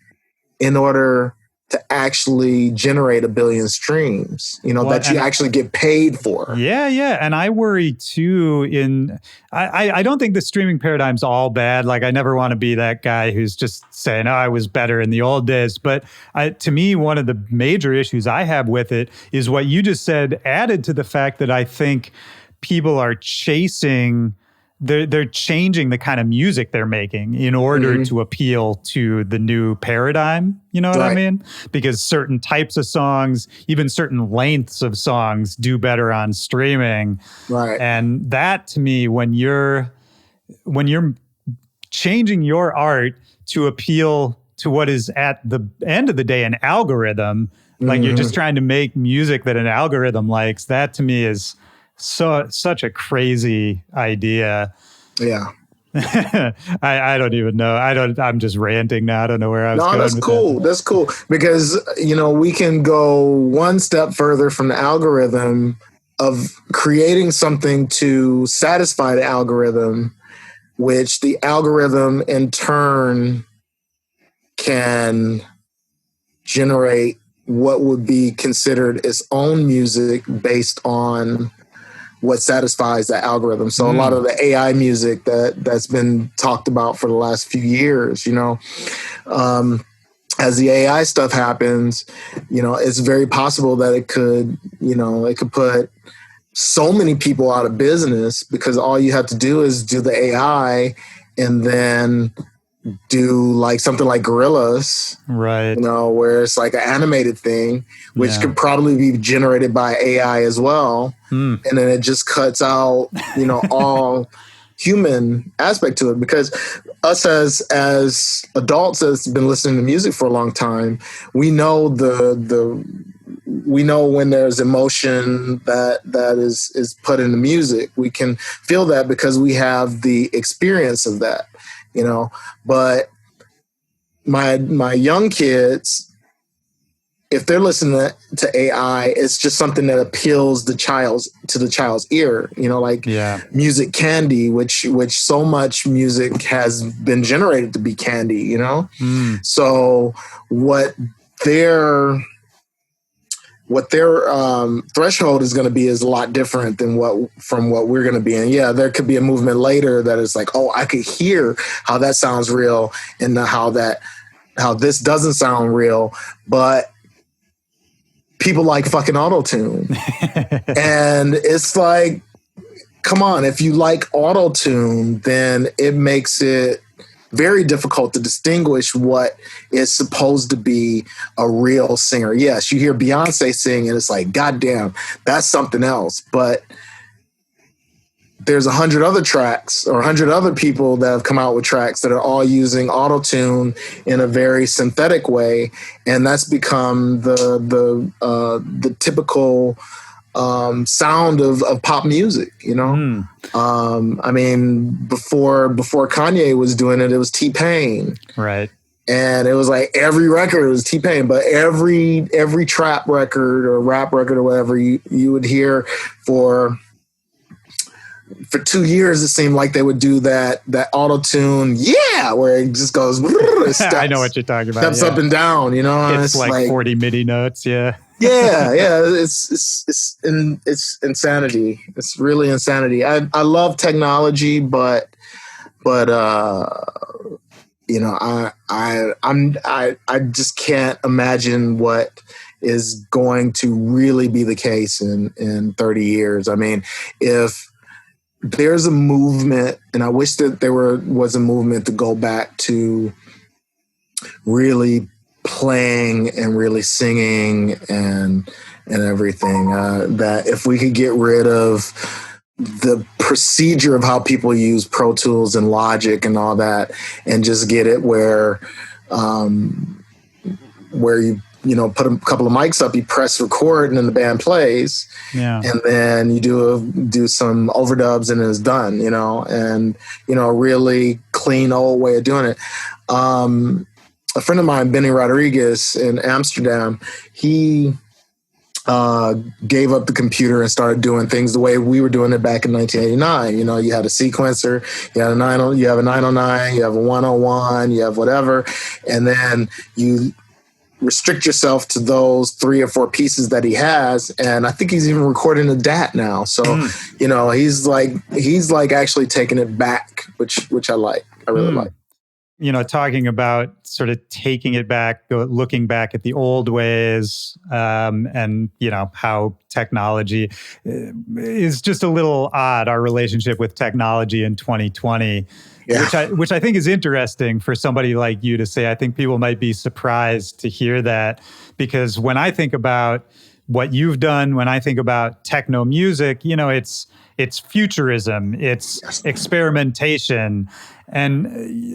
in order to actually generate 1 billion streams, you know, that you actually get paid for? Yeah, yeah. And I worry too I don't think the streaming paradigm's all bad. Like I never want to be that guy who's just saying, oh, I was better in the old days. But to me, one of the major issues I have with it is what you just said, added to the fact that I think people are chasing, they're changing the kind of music they're making in order to appeal to the new paradigm. You know what I mean? Because certain types of songs, even certain lengths of songs, do better on streaming. Right. And that to me, when you're changing your art to appeal to what is at the end of the day an algorithm, like you're just trying to make music that an algorithm likes, that to me is such a crazy idea. Yeah. I don't even know. I'm just ranting now. I don't know where I was going. That's cool. That's cool. Because, you know, we can go one step further from the algorithm of creating something to satisfy the algorithm, which the algorithm in turn can generate what would be considered its own music based on what satisfies the algorithm. So a lot of the AI music that's been talked about for the last few years, you know, as the AI stuff happens, you know, it's very possible that it could put so many people out of business because all you have to do is do the AI and then do like something like Gorillas, right? You know, where it's like an animated thing, which could probably be generated by AI as well. And then it just cuts out, you know, all human aspect to it, because us as adults that's been listening to music for a long time, we know we know when there's emotion that is put into music. We can feel that because we have the experience of that, you know. But my young kids, if they're listening to AI, it's just something that appeals to the child's ear, you know, like music candy, which so much music has been generated to be candy, you know. So what their threshold is going to be is a lot different than what we're going to be. And yeah, there could be a movement later that is like, oh, I could hear how that sounds real and how this doesn't sound real, but people like fucking auto-tune. And it's like, come on, if you like auto-tune, then it makes it very difficult to distinguish what is supposed to be a real singer. Yes, you hear Beyonce sing and it's like, God damn, that's something else. But there's 100 other tracks or 100 other people that have come out with tracks that are all using auto-tune in a very synthetic way. And that's become the typical sound of pop music, you know? I mean, before Kanye was doing it, it was T-Pain. Right. And it was like every record was T-Pain, but every trap record or rap record or whatever you would hear for 2 years, it seemed like they would do that auto-tune, where it just goes, steps, I know what you're talking about. Steps up and down, you know? It's like 40 MIDI notes, yeah. yeah, it's insanity. It's really insanity. I love technology, but you know, I just can't imagine what is going to really be the case in 30 years. I mean, if there's a movement, and I wish that there was a movement to go back to really playing and really singing and everything, that if we could get rid of the procedure of how people use Pro Tools and Logic and all that, and just get it where you know, put a couple of mics up, you press record, and then the band plays. Yeah. And then you do some overdubs, and it's done, you know, and, you know, a really clean old way of doing it. A friend of mine, Benny Rodriguez in Amsterdam, he gave up the computer and started doing things the way we were doing it back in 1989. You know, you had a sequencer, you have a 909, you have a 101, you have whatever, and then you restrict yourself to those 3 or 4 pieces that he has. And I think he's even recording a DAT now. So, you know, he's like actually taking it back, which I like. I really like. You know, talking about sort of taking it back, looking back at the old ways, and, you know, how technology is just a little odd, our relationship with technology in 2020. Yeah. Which I think is interesting for somebody like you to say. I think people might be surprised to hear that, because when I think about what you've done, when I think about techno music, you know, it's futurism, it's experimentation. And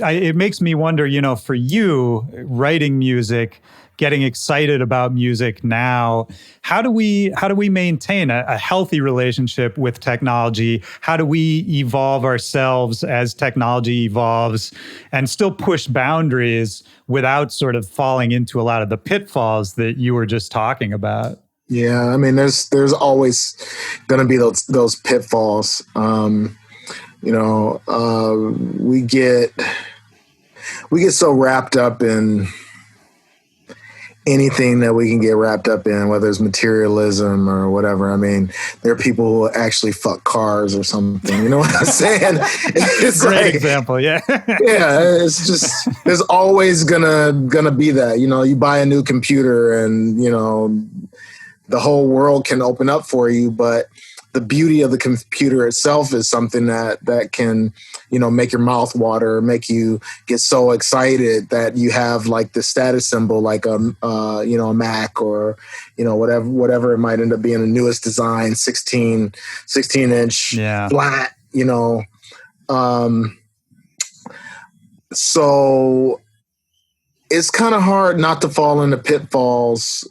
it makes me wonder, you know, for you writing music, getting excited about music now, how do we maintain a healthy relationship with technology? How do we evolve ourselves as technology evolves and still push boundaries without sort of falling into a lot of the pitfalls that you were just talking about? Yeah, I mean, there's always going to be those pitfalls. You know, we get so wrapped up in anything that we can get wrapped up in, whether it's materialism or whatever. I mean, there are people who actually fuck cars or something. You know what I'm saying? It's great like, example, yeah. Yeah, it's just, there's always gonna be that. You know, you buy a new computer and, you know, the whole world can open up for you, but the beauty of the computer itself is something that can, you know, make your mouth water, make you get so excited that you have like the status symbol, like you know, a Mac or, you know, whatever it might end up being, the newest design, 16 inch flat, you know. So it's kind of hard not to fall into pitfalls.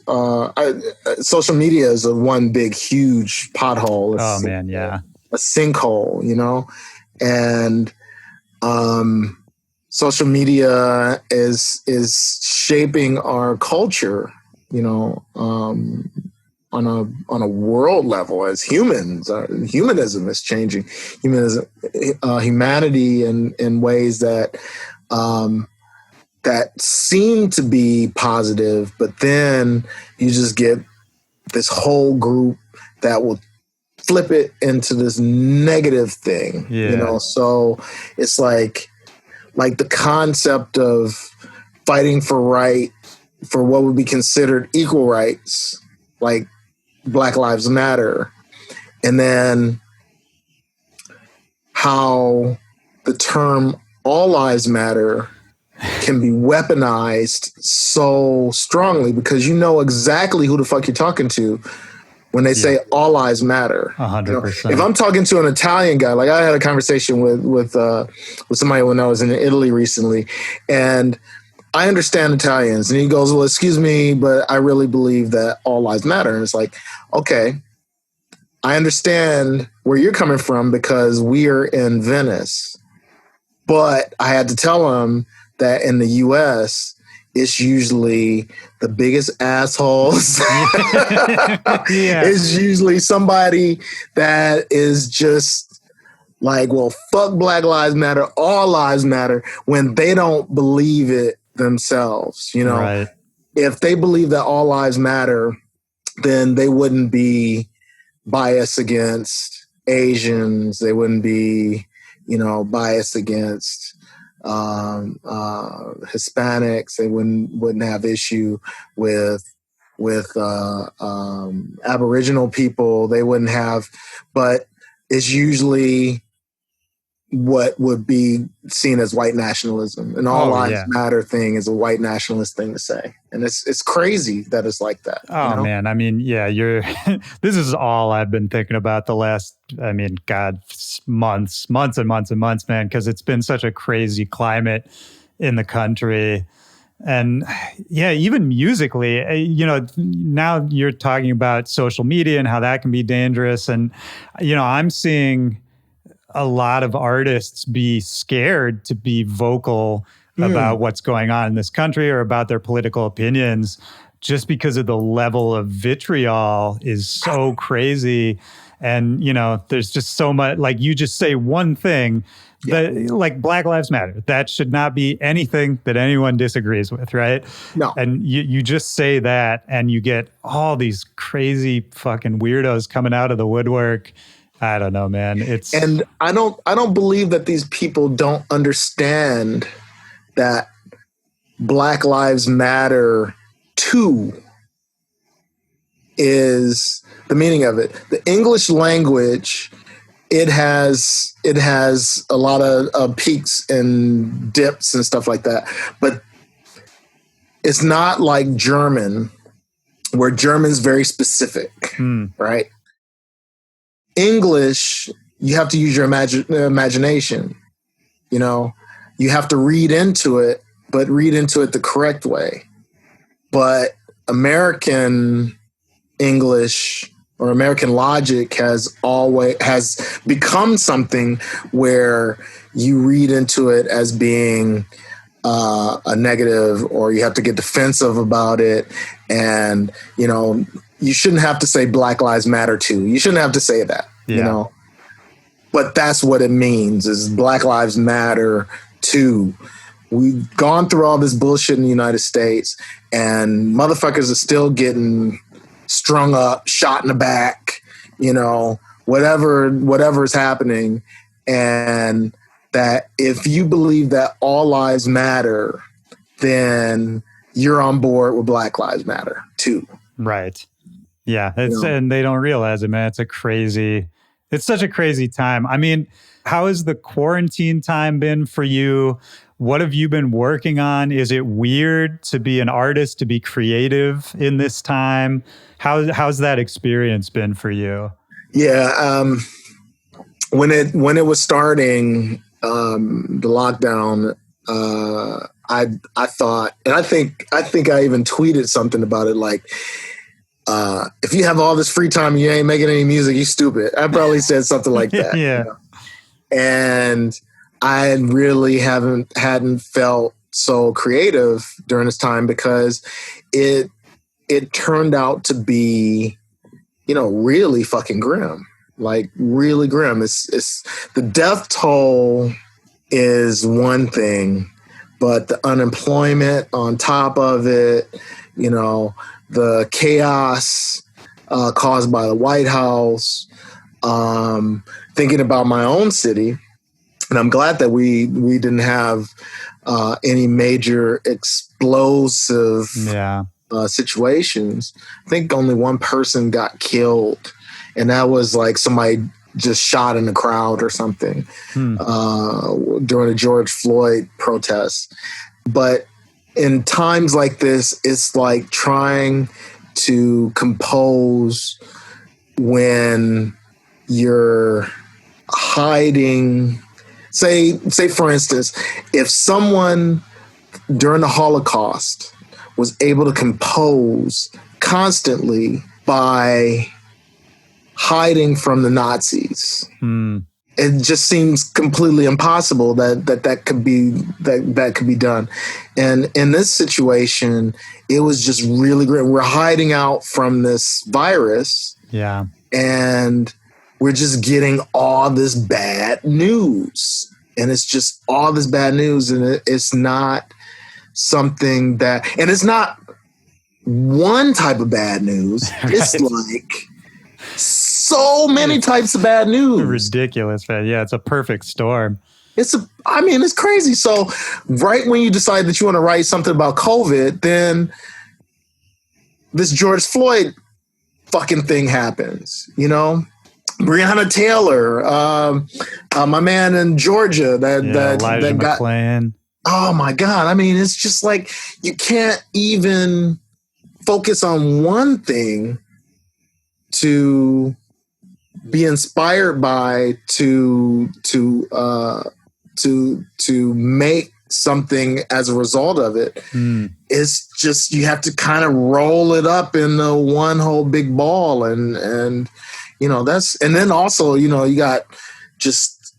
Social media is one big, huge pothole. Oh man, yeah, a sinkhole, you know, and social media is shaping our culture, you know, on a world level as humans. Humanism is changing. Humanity in ways that seem to be positive, but then you just get this whole group that will flip it into this negative thing, you know? So it's like the concept of fighting for what would be considered equal rights, like Black Lives Matter. And then how the term all lives matter can be weaponized so strongly, because you know exactly who the fuck you're talking to when they say all lives matter. 100%. If I'm talking to an Italian guy, like I had a conversation with somebody when I was in Italy recently, and I understand Italians, and he goes, well, excuse me, but I really believe that all lives matter. And it's like, okay, I understand where you're coming from because we are in Venice. But I had to tell him that in the US, it's usually the biggest assholes. It's usually somebody that is just like, well, fuck Black Lives Matter, all lives matter, when they don't believe it themselves. You know, right. If they believe that all lives matter, then they wouldn't be biased against Asians. They wouldn't be, biased against Hispanics. They wouldn't have issue with Aboriginal people. They wouldn't have, but it's usually what would be seen as white nationalism. And all lives matter thing is a white nationalist thing to say. And it's crazy that it's like that. Oh, man. I mean, you're, this is all I've been thinking about the last, months and months and months, man, because it's been such a crazy climate in the country. And even musically, now you're talking about social media and how that can be dangerous. And, I'm seeing a lot of artists be scared to be vocal about what's going on in this country or about their political opinions, just because of the level of vitriol is so crazy. And, there's just so much, like you just say one thing that, like, Black Lives Matter, that should not be anything that anyone disagrees with, right? No. And you just say that and you get all these crazy fucking weirdos coming out of the woodwork. I don't know, man. And I don't believe that these people don't understand that Black Lives Matter too is the meaning of it. The English language, it has a lot of peaks and dips and stuff like that, but it's not like German, where German's very specific, right? English, you have to use your imagination. You have to read into it, but read into it the correct way. But American English or American logic has become something where you read into it as being a negative, or you have to get defensive about it. And, you shouldn't have to say Black Lives Matter too. You shouldn't have to say that, but that's what it means, is Black Lives Matter too. We've gone through all this bullshit in the United States, and motherfuckers are still getting strung up, shot in the back, whatever is happening. And that if you believe that all lives matter, then you're on board with Black Lives Matter too. Right. Yeah. And they don't realize it, man. It's such a crazy time. I mean, how has the quarantine time been for you? What have you been working on? Is it weird to be an artist, to be creative in this time? How's that experience been for you? Yeah. When it was starting, the lockdown, I thought, and I think I even tweeted something about it, like, if you have all this free time and you ain't making any music, you stupid. I probably said something like that. Yeah. And I really hadn't felt so creative during this time, because it turned out to be, really fucking grim, like really grim. It's the death toll is one thing, but the unemployment on top of it, the chaos caused by the White House, thinking about my own city. And I'm glad that we didn't have any major explosive situations. I think only one person got killed, and that was like somebody just shot in the crowd or something during the George Floyd protests. But in times like this, it's like trying to compose when you're hiding. Say for instance, if someone during the Holocaust was able to compose constantly by hiding from the Nazis, it just seems completely impossible that could be done. And in this situation, it was just really great. We're hiding out from this virus, and we're just getting all this bad news, and it's just all this bad news, and it's not something that, and it's not one type of bad news. Right. It's like so many types of bad news. Ridiculous, man. Yeah, it's a perfect storm. It's crazy. So right when you decide that you want to write something about COVID, then this George Floyd fucking thing happens, you know? Breonna Taylor, my man in Georgia that Elijah got McClain. Oh my God. I mean, it's just like you can't even focus on one thing to be inspired by to make something as a result of it. It's just, you have to kind of roll it up in the one whole big ball, and you know, and then also, you know, you got just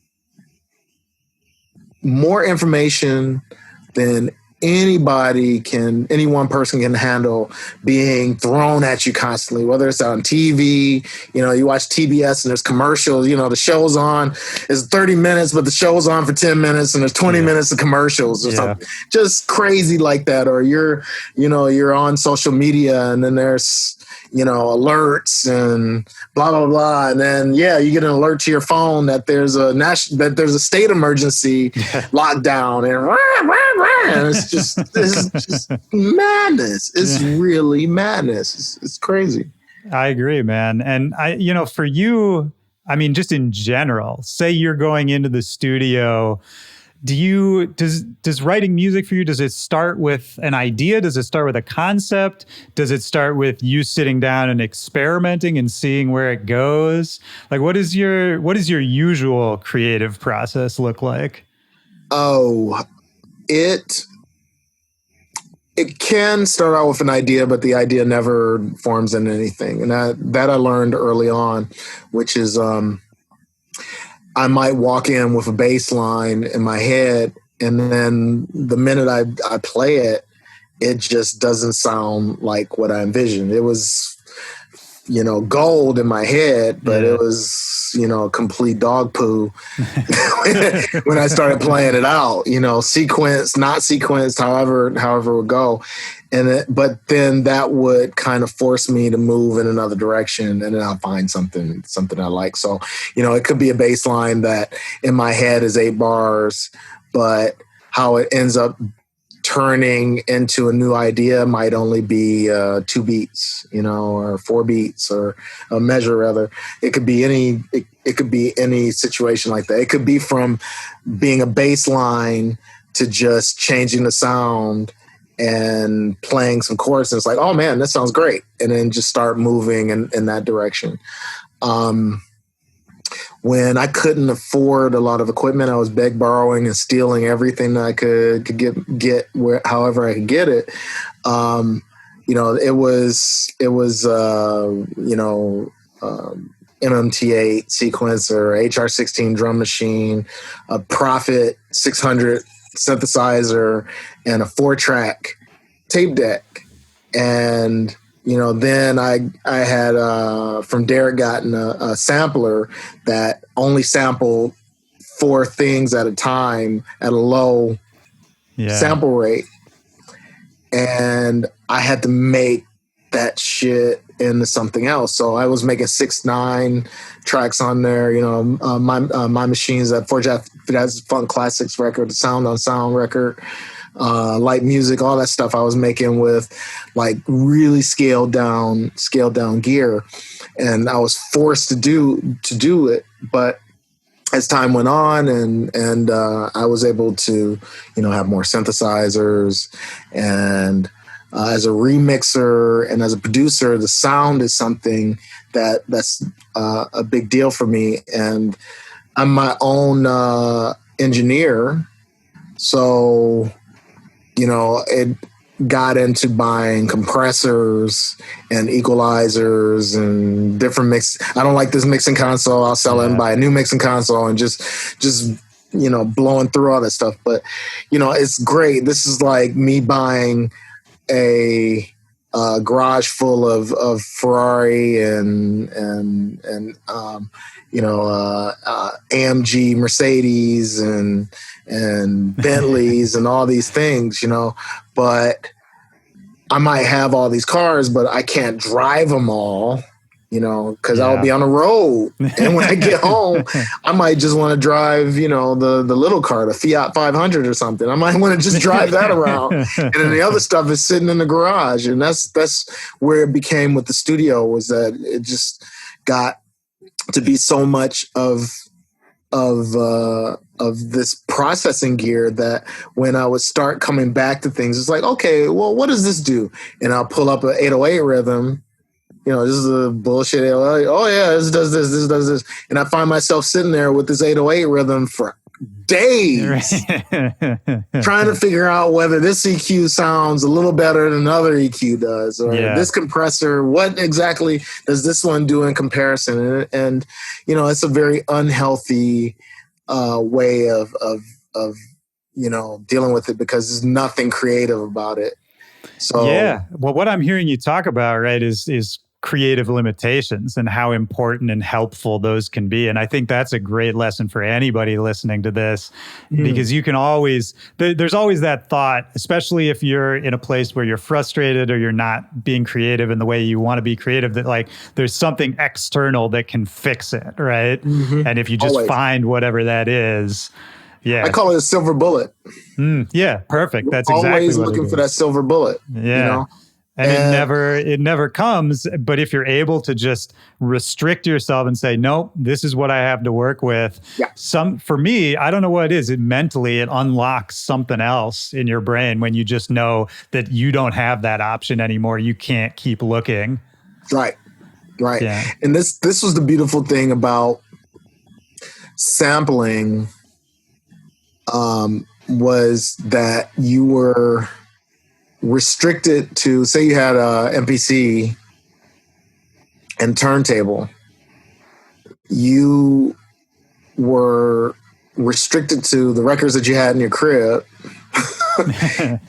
more information than any one person can handle being thrown at you constantly, whether it's on TV, you know, you watch TBS and there's commercials, you know, the show's on, it's 30 minutes, but the show's on for 10 minutes and there's 20 minutes of commercials or something just crazy like that. Or you're on social media and then there's, you know, alerts and blah, blah, blah. And then, you get an alert to your phone that there's a state emergency lockdown, and it's just madness. It's really madness. It's crazy. I agree, man. And for you, I mean, just in general, say you're going into the studio, does writing music for you, does it start with an idea? Does it start with a concept? Does it start with you sitting down and experimenting and seeing where it goes? Like, what is your usual creative process look like? Oh, it can start out with an idea, but the idea never forms into anything. And that I learned early on, which is, I might walk in with a bass line in my head, and then the minute I play it, it just doesn't sound like what I envisioned. It was, you know, gold in my head, but it was, you know, complete dog poo when I started playing it out, you know, sequenced, not sequenced, however it would go. But then that would kind of force me to move in another direction, and then I'll find something I like. So, you know, it could be a bass line that in my head is 8 bars, but how it ends up turning into a new idea might only be 2 beats, you know, or 4 beats, or a measure rather. It could be any situation like that. It could be from being a bass line to just changing the sound and playing some chords, and it's like, oh man, that sounds great, and then just start moving in that direction. When I couldn't afford a lot of equipment, I was borrowing and stealing everything that I could get however I could get it. You know, it was MMT8 sequencer, HR16 drum machine, a Prophet 600 synthesizer, and a 4-track tape deck. And, you know, then I had from Derek gotten a sampler that only sampled 4 things at a time at a low sample rate. And I had to make that shit into something else. So I was making 6/9 tracks on there, you know, my machines, that 4-Jazz Funk Classics record, the Sound on Sound record, light music, all that stuff I was making with like really scaled down gear. And I was forced to do it But as time went on, and I was able to, have more synthesizers, and as a remixer and as a producer, the sound is something that's a big deal for me. And I'm my own engineer, so it got into buying compressors and equalizers and different mix. I don't like this mixing console. I'll sell it and buy a new mixing console and just blowing through all that stuff. But it's great. This is like me buying a garage full of Ferrari and AMG Mercedes and Bentleys and all these things, but I might have all these cars, but I can't drive them all, because I'll be on the road. And when I get home, I might just want to drive, the little car, the Fiat 500 or something. I might want to just drive that around. And then the other stuff is sitting in the garage. And that's where it became with the studio, was that it just got to be so much of this processing gear that when I would start coming back to things, it's like, okay, well, what does this do? And I'll pull up an 808 rhythm. This is a bullshit 808. Oh yeah, this does this. And I find myself sitting there with this 808 rhythm for days trying to figure out whether this EQ sounds a little better than another EQ does, or this compressor, what exactly does this one do in comparison? And it's a very unhealthy way of dealing with it, because there's nothing creative about it. So well, what I'm hearing you talk about, right, is creative limitations and how important and helpful those can be. And I think that's a great lesson for anybody listening to this, because you can always, there's always that thought, especially if you're in a place where you're frustrated or you're not being creative in the way you want to be creative, that like there's something external that can fix it, right? And if you just find whatever that is, I call it a silver bullet. Yeah, perfect. That's always exactly what looking for that silver bullet. And it never comes. But if you're able to just restrict yourself and say, nope, this is what I have to work with. For me, I don't know what it is. It mentally unlocks something else in your brain when you just know that you don't have that option anymore. You can't keep looking. Right. Yeah. And this was the beautiful thing about sampling, was that you were restricted to, say you had a MPC and turntable, you were restricted to the records that you had in your crib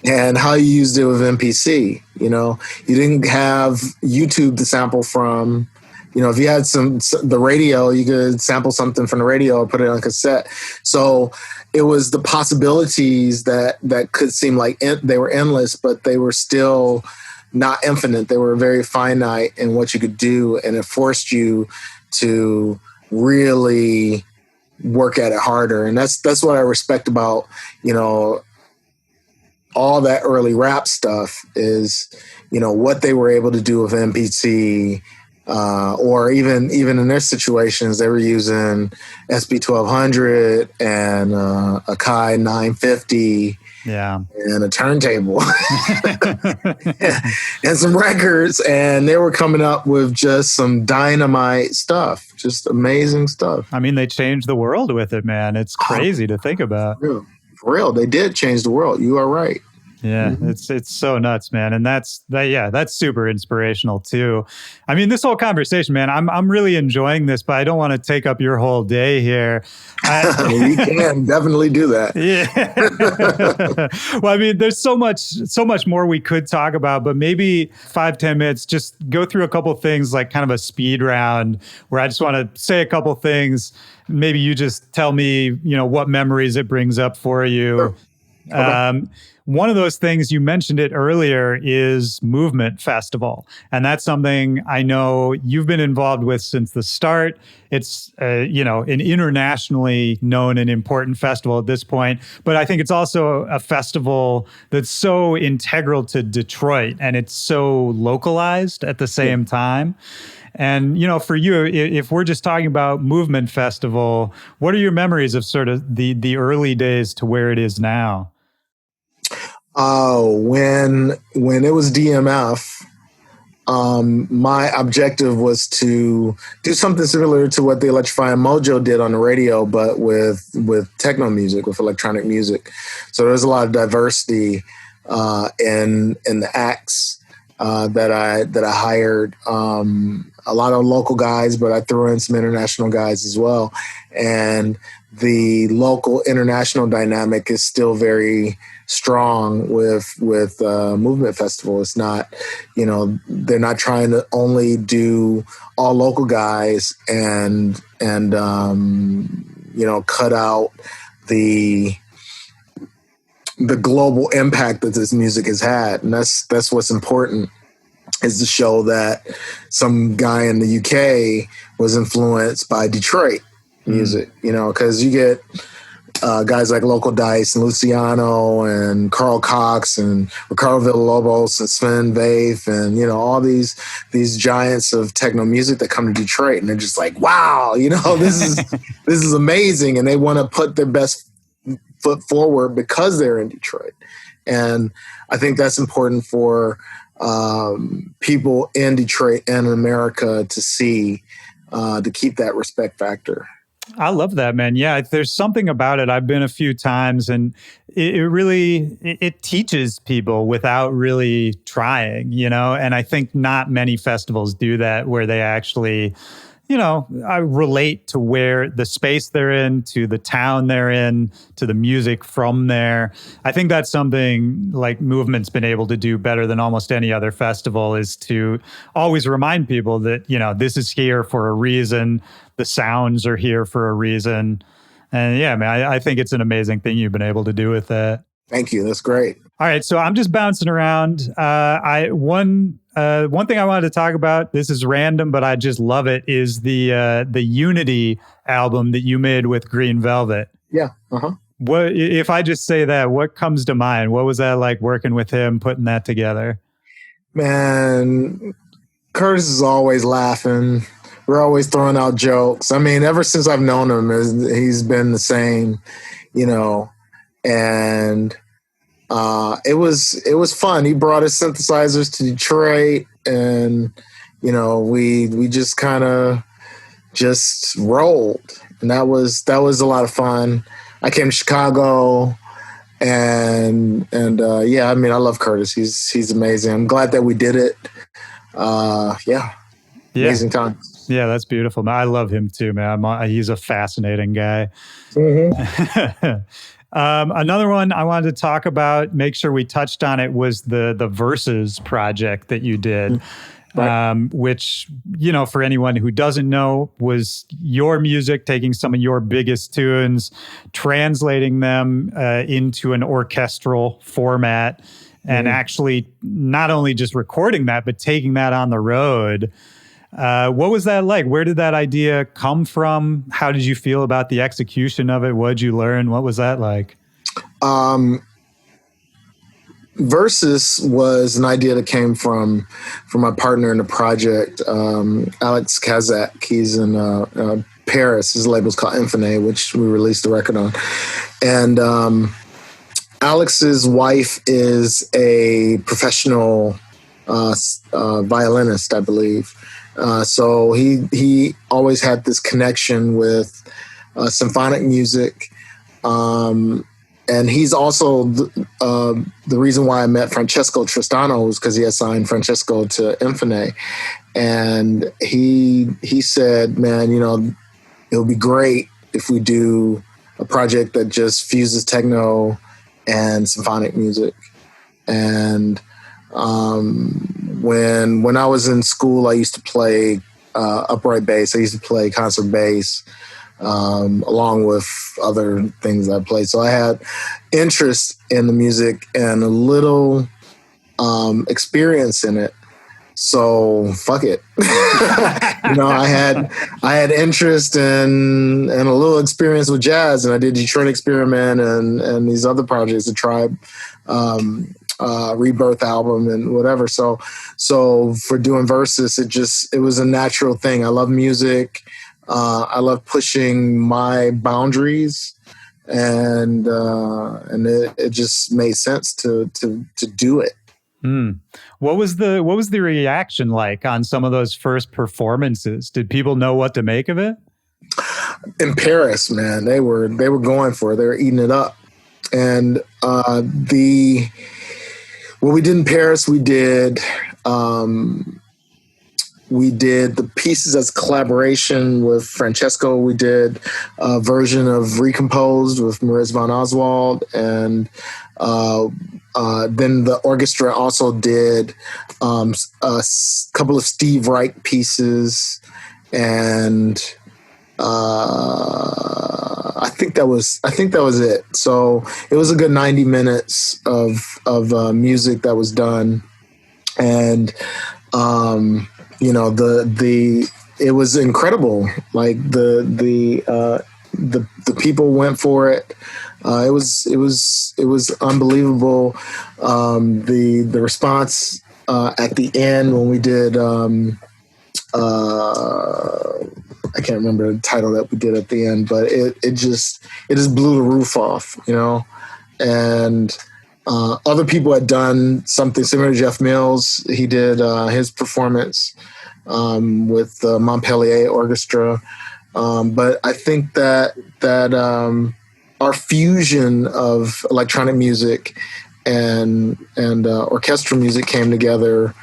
and how you used it with MPC. You didn't have YouTube to sample from. If you had the radio, you could sample something from the radio or put it on cassette. So it was the possibilities that could seem like they were endless, but they were still not infinite. They were very finite in what you could do, and it forced you to really work at it harder. And that's what I respect about, all that early rap stuff is, what they were able to do with MPC. Or even in their situations, they were using SB 1200 and a Kai 950, and a turntable, and some records, and they were coming up with just some dynamite stuff, just amazing stuff. I mean, they changed the world with it, man. It's crazy to think about. For real, they did change the world. You are right. Yeah, it's so nuts, man. And that's super inspirational too. I mean, this whole conversation, man, I'm really enjoying this, but I don't want to take up your whole day here. We can definitely do that. Well, I mean, there's so much more we could talk about, but maybe 5-10 minutes, just go through a couple things, like kind of a speed round where I just want to say a couple things. Maybe you just tell me, what memories it brings up for you. Sure. Okay. One of those things, you mentioned it earlier, is Movement Festival. And that's something I know you've been involved with since the start. It's, an internationally known and important festival at this point. But I think it's also a festival that's so integral to Detroit, and it's so localized at the same time. And, for you, if we're just talking about Movement Festival, what are your memories of sort of the early days to where it is now? Oh, when it was DMF, my objective was to do something similar to what the Electrifying Mojo did on the radio, but with techno music, with electronic music. So there's a lot of diversity in the acts that I hired. A lot of local guys, but I threw in some international guys as well. And the local international dynamic is still very strong with Movement Festival. It's not, they're not trying to only do all local guys and cut out the global impact that this music has had. And that's what's important, is to show that some guy in the UK was influenced by Detroit music, because you get guys like Local Dice and Luciano and Carl Cox and Ricardo Villalobos and Sven Vaith and, all these giants of techno music that come to Detroit, and they're just like, wow, this is amazing. And they want to put their best foot forward because they're in Detroit. And I think that's important for people in Detroit and in America to see, to keep that respect factor. I love that, man. Yeah, there's something about it. I've been a few times, and it really teaches people without really trying, and I think not many festivals do that, where they actually, I relate to where the space they're in, to the town they're in, to the music from there. I think that's something like Movement's been able to do better than almost any other festival, is to always remind people that, this is here for a reason. The sounds are here for a reason. And yeah, man, I think it's an amazing thing you've been able to do with that. Thank you. That's great. All right, so I'm just bouncing around. One thing I wanted to talk about, this is random, but I just love it, is the Unity album that you made with Green Velvet. Yeah. Uh-huh. What if I just say that? What comes to mind? What was that like working with him, putting that together? Man, Curtis is always laughing. We're always throwing out jokes. I mean, ever since I've known him, he's been the same, and it was fun. He brought his synthesizers to Detroit, and we just kind of just rolled, and that was a lot of fun. I came to Chicago, and yeah, I mean, I love Curtis. He's amazing. I'm glad that we did it. Amazing time. Yeah, that's beautiful. I love him too, man. He's a fascinating guy. Mm-hmm. Another one I wanted to talk about, make sure we touched on it, was the Versus project that you did, right. Which, for anyone who doesn't know, was your music, taking some of your biggest tunes, translating them into an orchestral format, and actually not only just recording that, but taking that on the road. What was that like? Where did that idea come from? How did you feel about the execution of it? What did you learn? What was that like? Versus was an idea that came from my partner in the project, Alex Kazak. He's in Paris. His label's called Infinite, which we released the record on. And Alex's wife is a professional violinist, I believe. So he always had this connection with symphonic music. And he's also the reason why I met Francesco Tristano, was because he had signed Francesco to Infinite. And he said, man, it would be great if we do a project that just fuses techno and symphonic music. And when I was in school, I used to play upright bass. I used to play concert bass, along with other things I played. So I had interest in the music and a little experience in it. So fuck it. I had interest and a little experience with jazz, and I did Detroit Experiment and these other projects, the Tribe Rebirth album and whatever. So for doing Versus, it was a natural thing. I love music. I love pushing my boundaries, and it just made sense to do it. What was the reaction like on some of those first performances? Did people know what to make of it? In Paris, man, they were going for it. They were eating it up. And what we did in Paris, we did the pieces as collaboration with Francesco. We did a version of Recomposed with Maurice von Oswald, and then the orchestra also did a couple of Steve Reich pieces, and I think that was it. So it was a good 90 minutes of music that was done, and it was incredible. Like the people went for it. It was unbelievable. The response at the end when we did. I can't remember the title that we did at the end, but it just blew the roof off, and other people had done something similar. Jeff Mills, he did his performance with the Montpellier Orchestra, but I think that our fusion of electronic music and orchestral music came together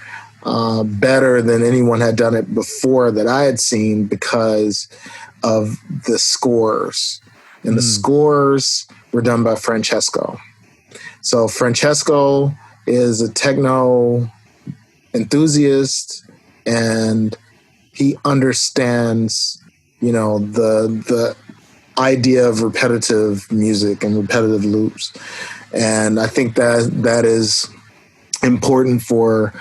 better than anyone had done it before that I had seen, because of the scores. And the scores were done by Francesco. So Francesco is a techno enthusiast, and he understands, the idea of repetitive music and repetitive loops. And I think that is important for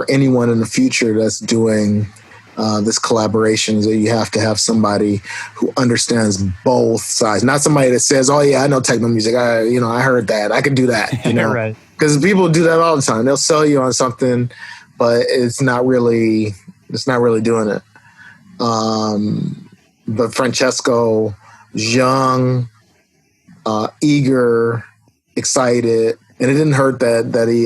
anyone in the future that's doing this collaboration, that you have to have somebody who understands both sides, not somebody that says, "Oh yeah, I know techno music. I heard that. I can do that." Right? Because people do that all the time. They'll sell you on something, but it's not really doing it. But Francesco was young, eager, excited. And it didn't hurt that he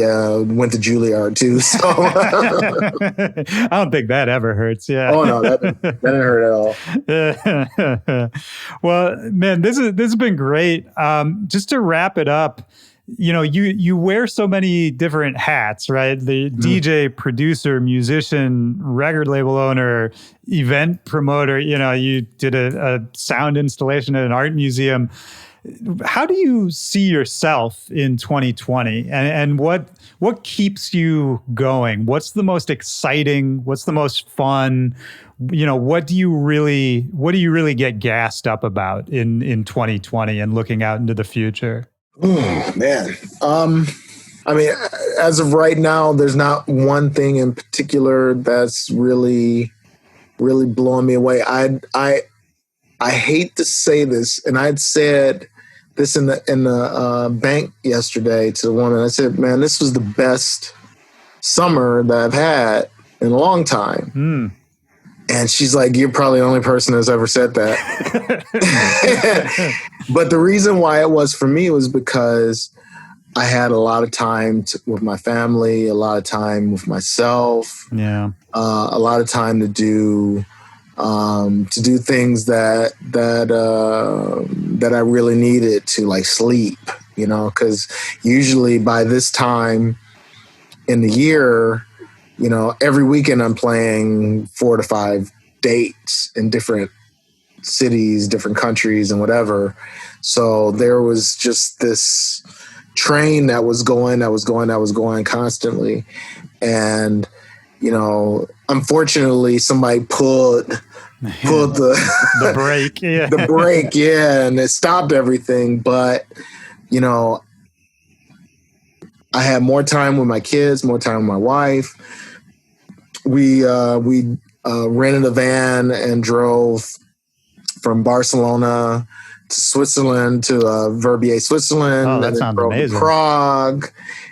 went to Juilliard too. So I don't think that ever hurts. Yeah. Oh no, that didn't hurt at all. Well, man, this has been great. Just to wrap it up, you wear so many different hats, right? The DJ, producer, musician, record label owner, event promoter. You did a sound installation at an art museum. How do you see yourself in 2020, and what keeps you going? What's the most exciting? What's the most fun? What do you really get gassed up about in 2020 and looking out into the future? Oh, man. I mean, as of right now, there's not one thing in particular that's really, really blowing me away. I hate to say this, and I'd said this in the bank yesterday to the woman. I said, "Man, this was the best summer that I've had in a long time." And she's like, "You're probably the only person that's ever said that." But the reason why it was for me was because I had a lot of time with my family, a lot of time with myself, a lot of time to do things that I really needed to, like sleep, because usually by this time in the year, every weekend I'm playing 4 to 5 dates in different cities, different countries and whatever. So there was just this train that was going constantly. And, unfortunately somebody pulled the brake, the brake, and it stopped everything. But I had more time with my kids, more time with my wife. We rented a van and drove from Barcelona to Switzerland, to Verbier, Switzerland. Oh, that sounds amazing. To Prague,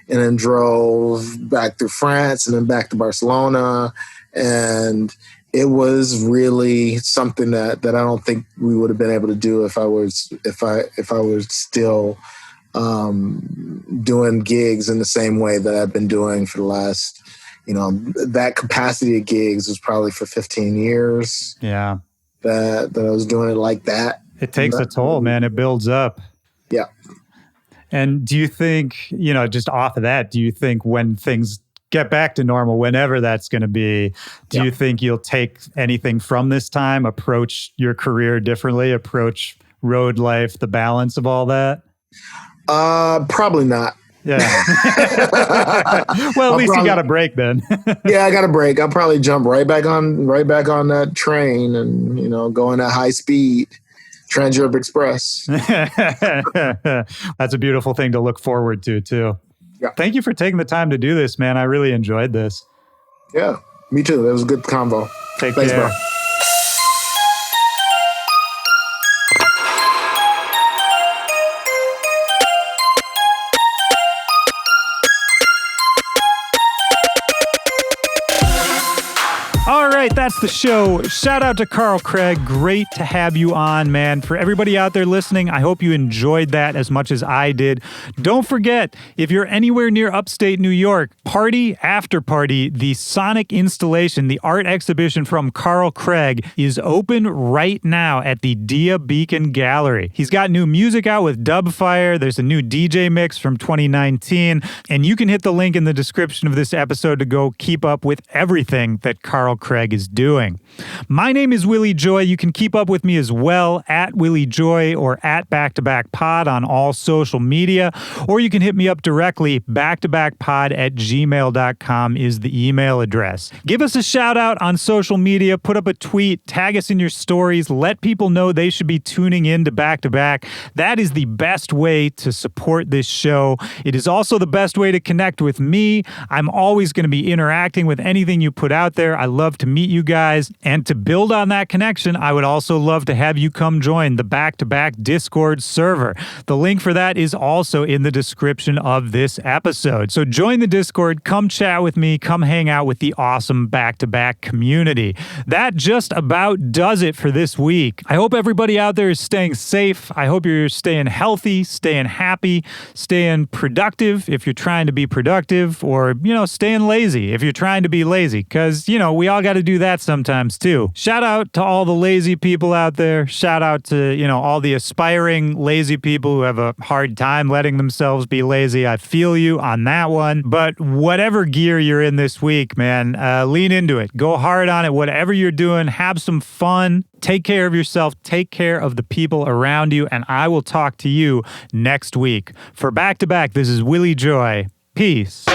and then drove back through France and then back to Barcelona. And it was really something that I don't think we would have been able to do if I was still doing gigs in the same way that I've been doing for the last, that capacity of gigs was probably for 15 years. Yeah. That I was doing it like that. It takes a toll, man. It builds up. Yeah. And do you think, just off of that, do you think when things get back to normal, whenever that's going to be, do you think you'll take anything from this time, approach your career differently, approach road life, the balance of all that? Probably not. Yeah. Well, at least you got a break then. Yeah, I got a break. I'll probably jump right back on that train and, go in at high speed. Trans-Europe Express. That's a beautiful thing to look forward to, too. Yeah. Thank you for taking the time to do this, man. I really enjoyed this. Yeah, me too. That was a good convo. Thanks, care. Bro. All right, that's the show. Shout out to Carl Craig. Great to have you on, man. For everybody out there listening, I hope you enjoyed that as much as I did. Don't forget, if you're anywhere near upstate New York, Afterparty, the sonic installation, the art exhibition from Carl Craig, is open right now at the Dia Beacon Gallery. He's got new music out with Dubfire. There's a new DJ mix from 2019. And you can hit the link in the description of this episode to go keep up with everything that Carl Craig is doing. My name is Willy Joy. You can keep up with me as well at Willy Joy or at Back to Back Pod on all social media, or you can hit me up directly. backtobackpod@gmail.com is the email address. Give us a shout out on social media, put up a tweet, tag us in your stories, let people know they should be tuning in to Back to Back. That is the best way to support this show. It is also the best way to connect with me. I'm always going to be interacting with anything you put out there. I love to meet you guys. And to build on that connection, I would also love to have you come join the Back to Back Discord server. The link for that is also in the description of this episode. So join the Discord, come chat with me, come hang out with the awesome Back to Back community. That just about does it for this week. I hope everybody out there is staying safe. I hope you're staying healthy, staying happy, staying productive if you're trying to be productive, or, staying lazy if you're trying to be lazy. Because, we all got to do that sometimes too. Shout out to all the lazy people out there. Shout out to, all the aspiring lazy people who have a hard time letting themselves be lazy. I feel you on that one. But whatever gear you're in this week, man, lean into it. Go hard on it. Whatever you're doing, have some fun. Take care of yourself. Take care of the people around you. And I will talk to you next week. For Back to Back, this is Willy Joy. Peace.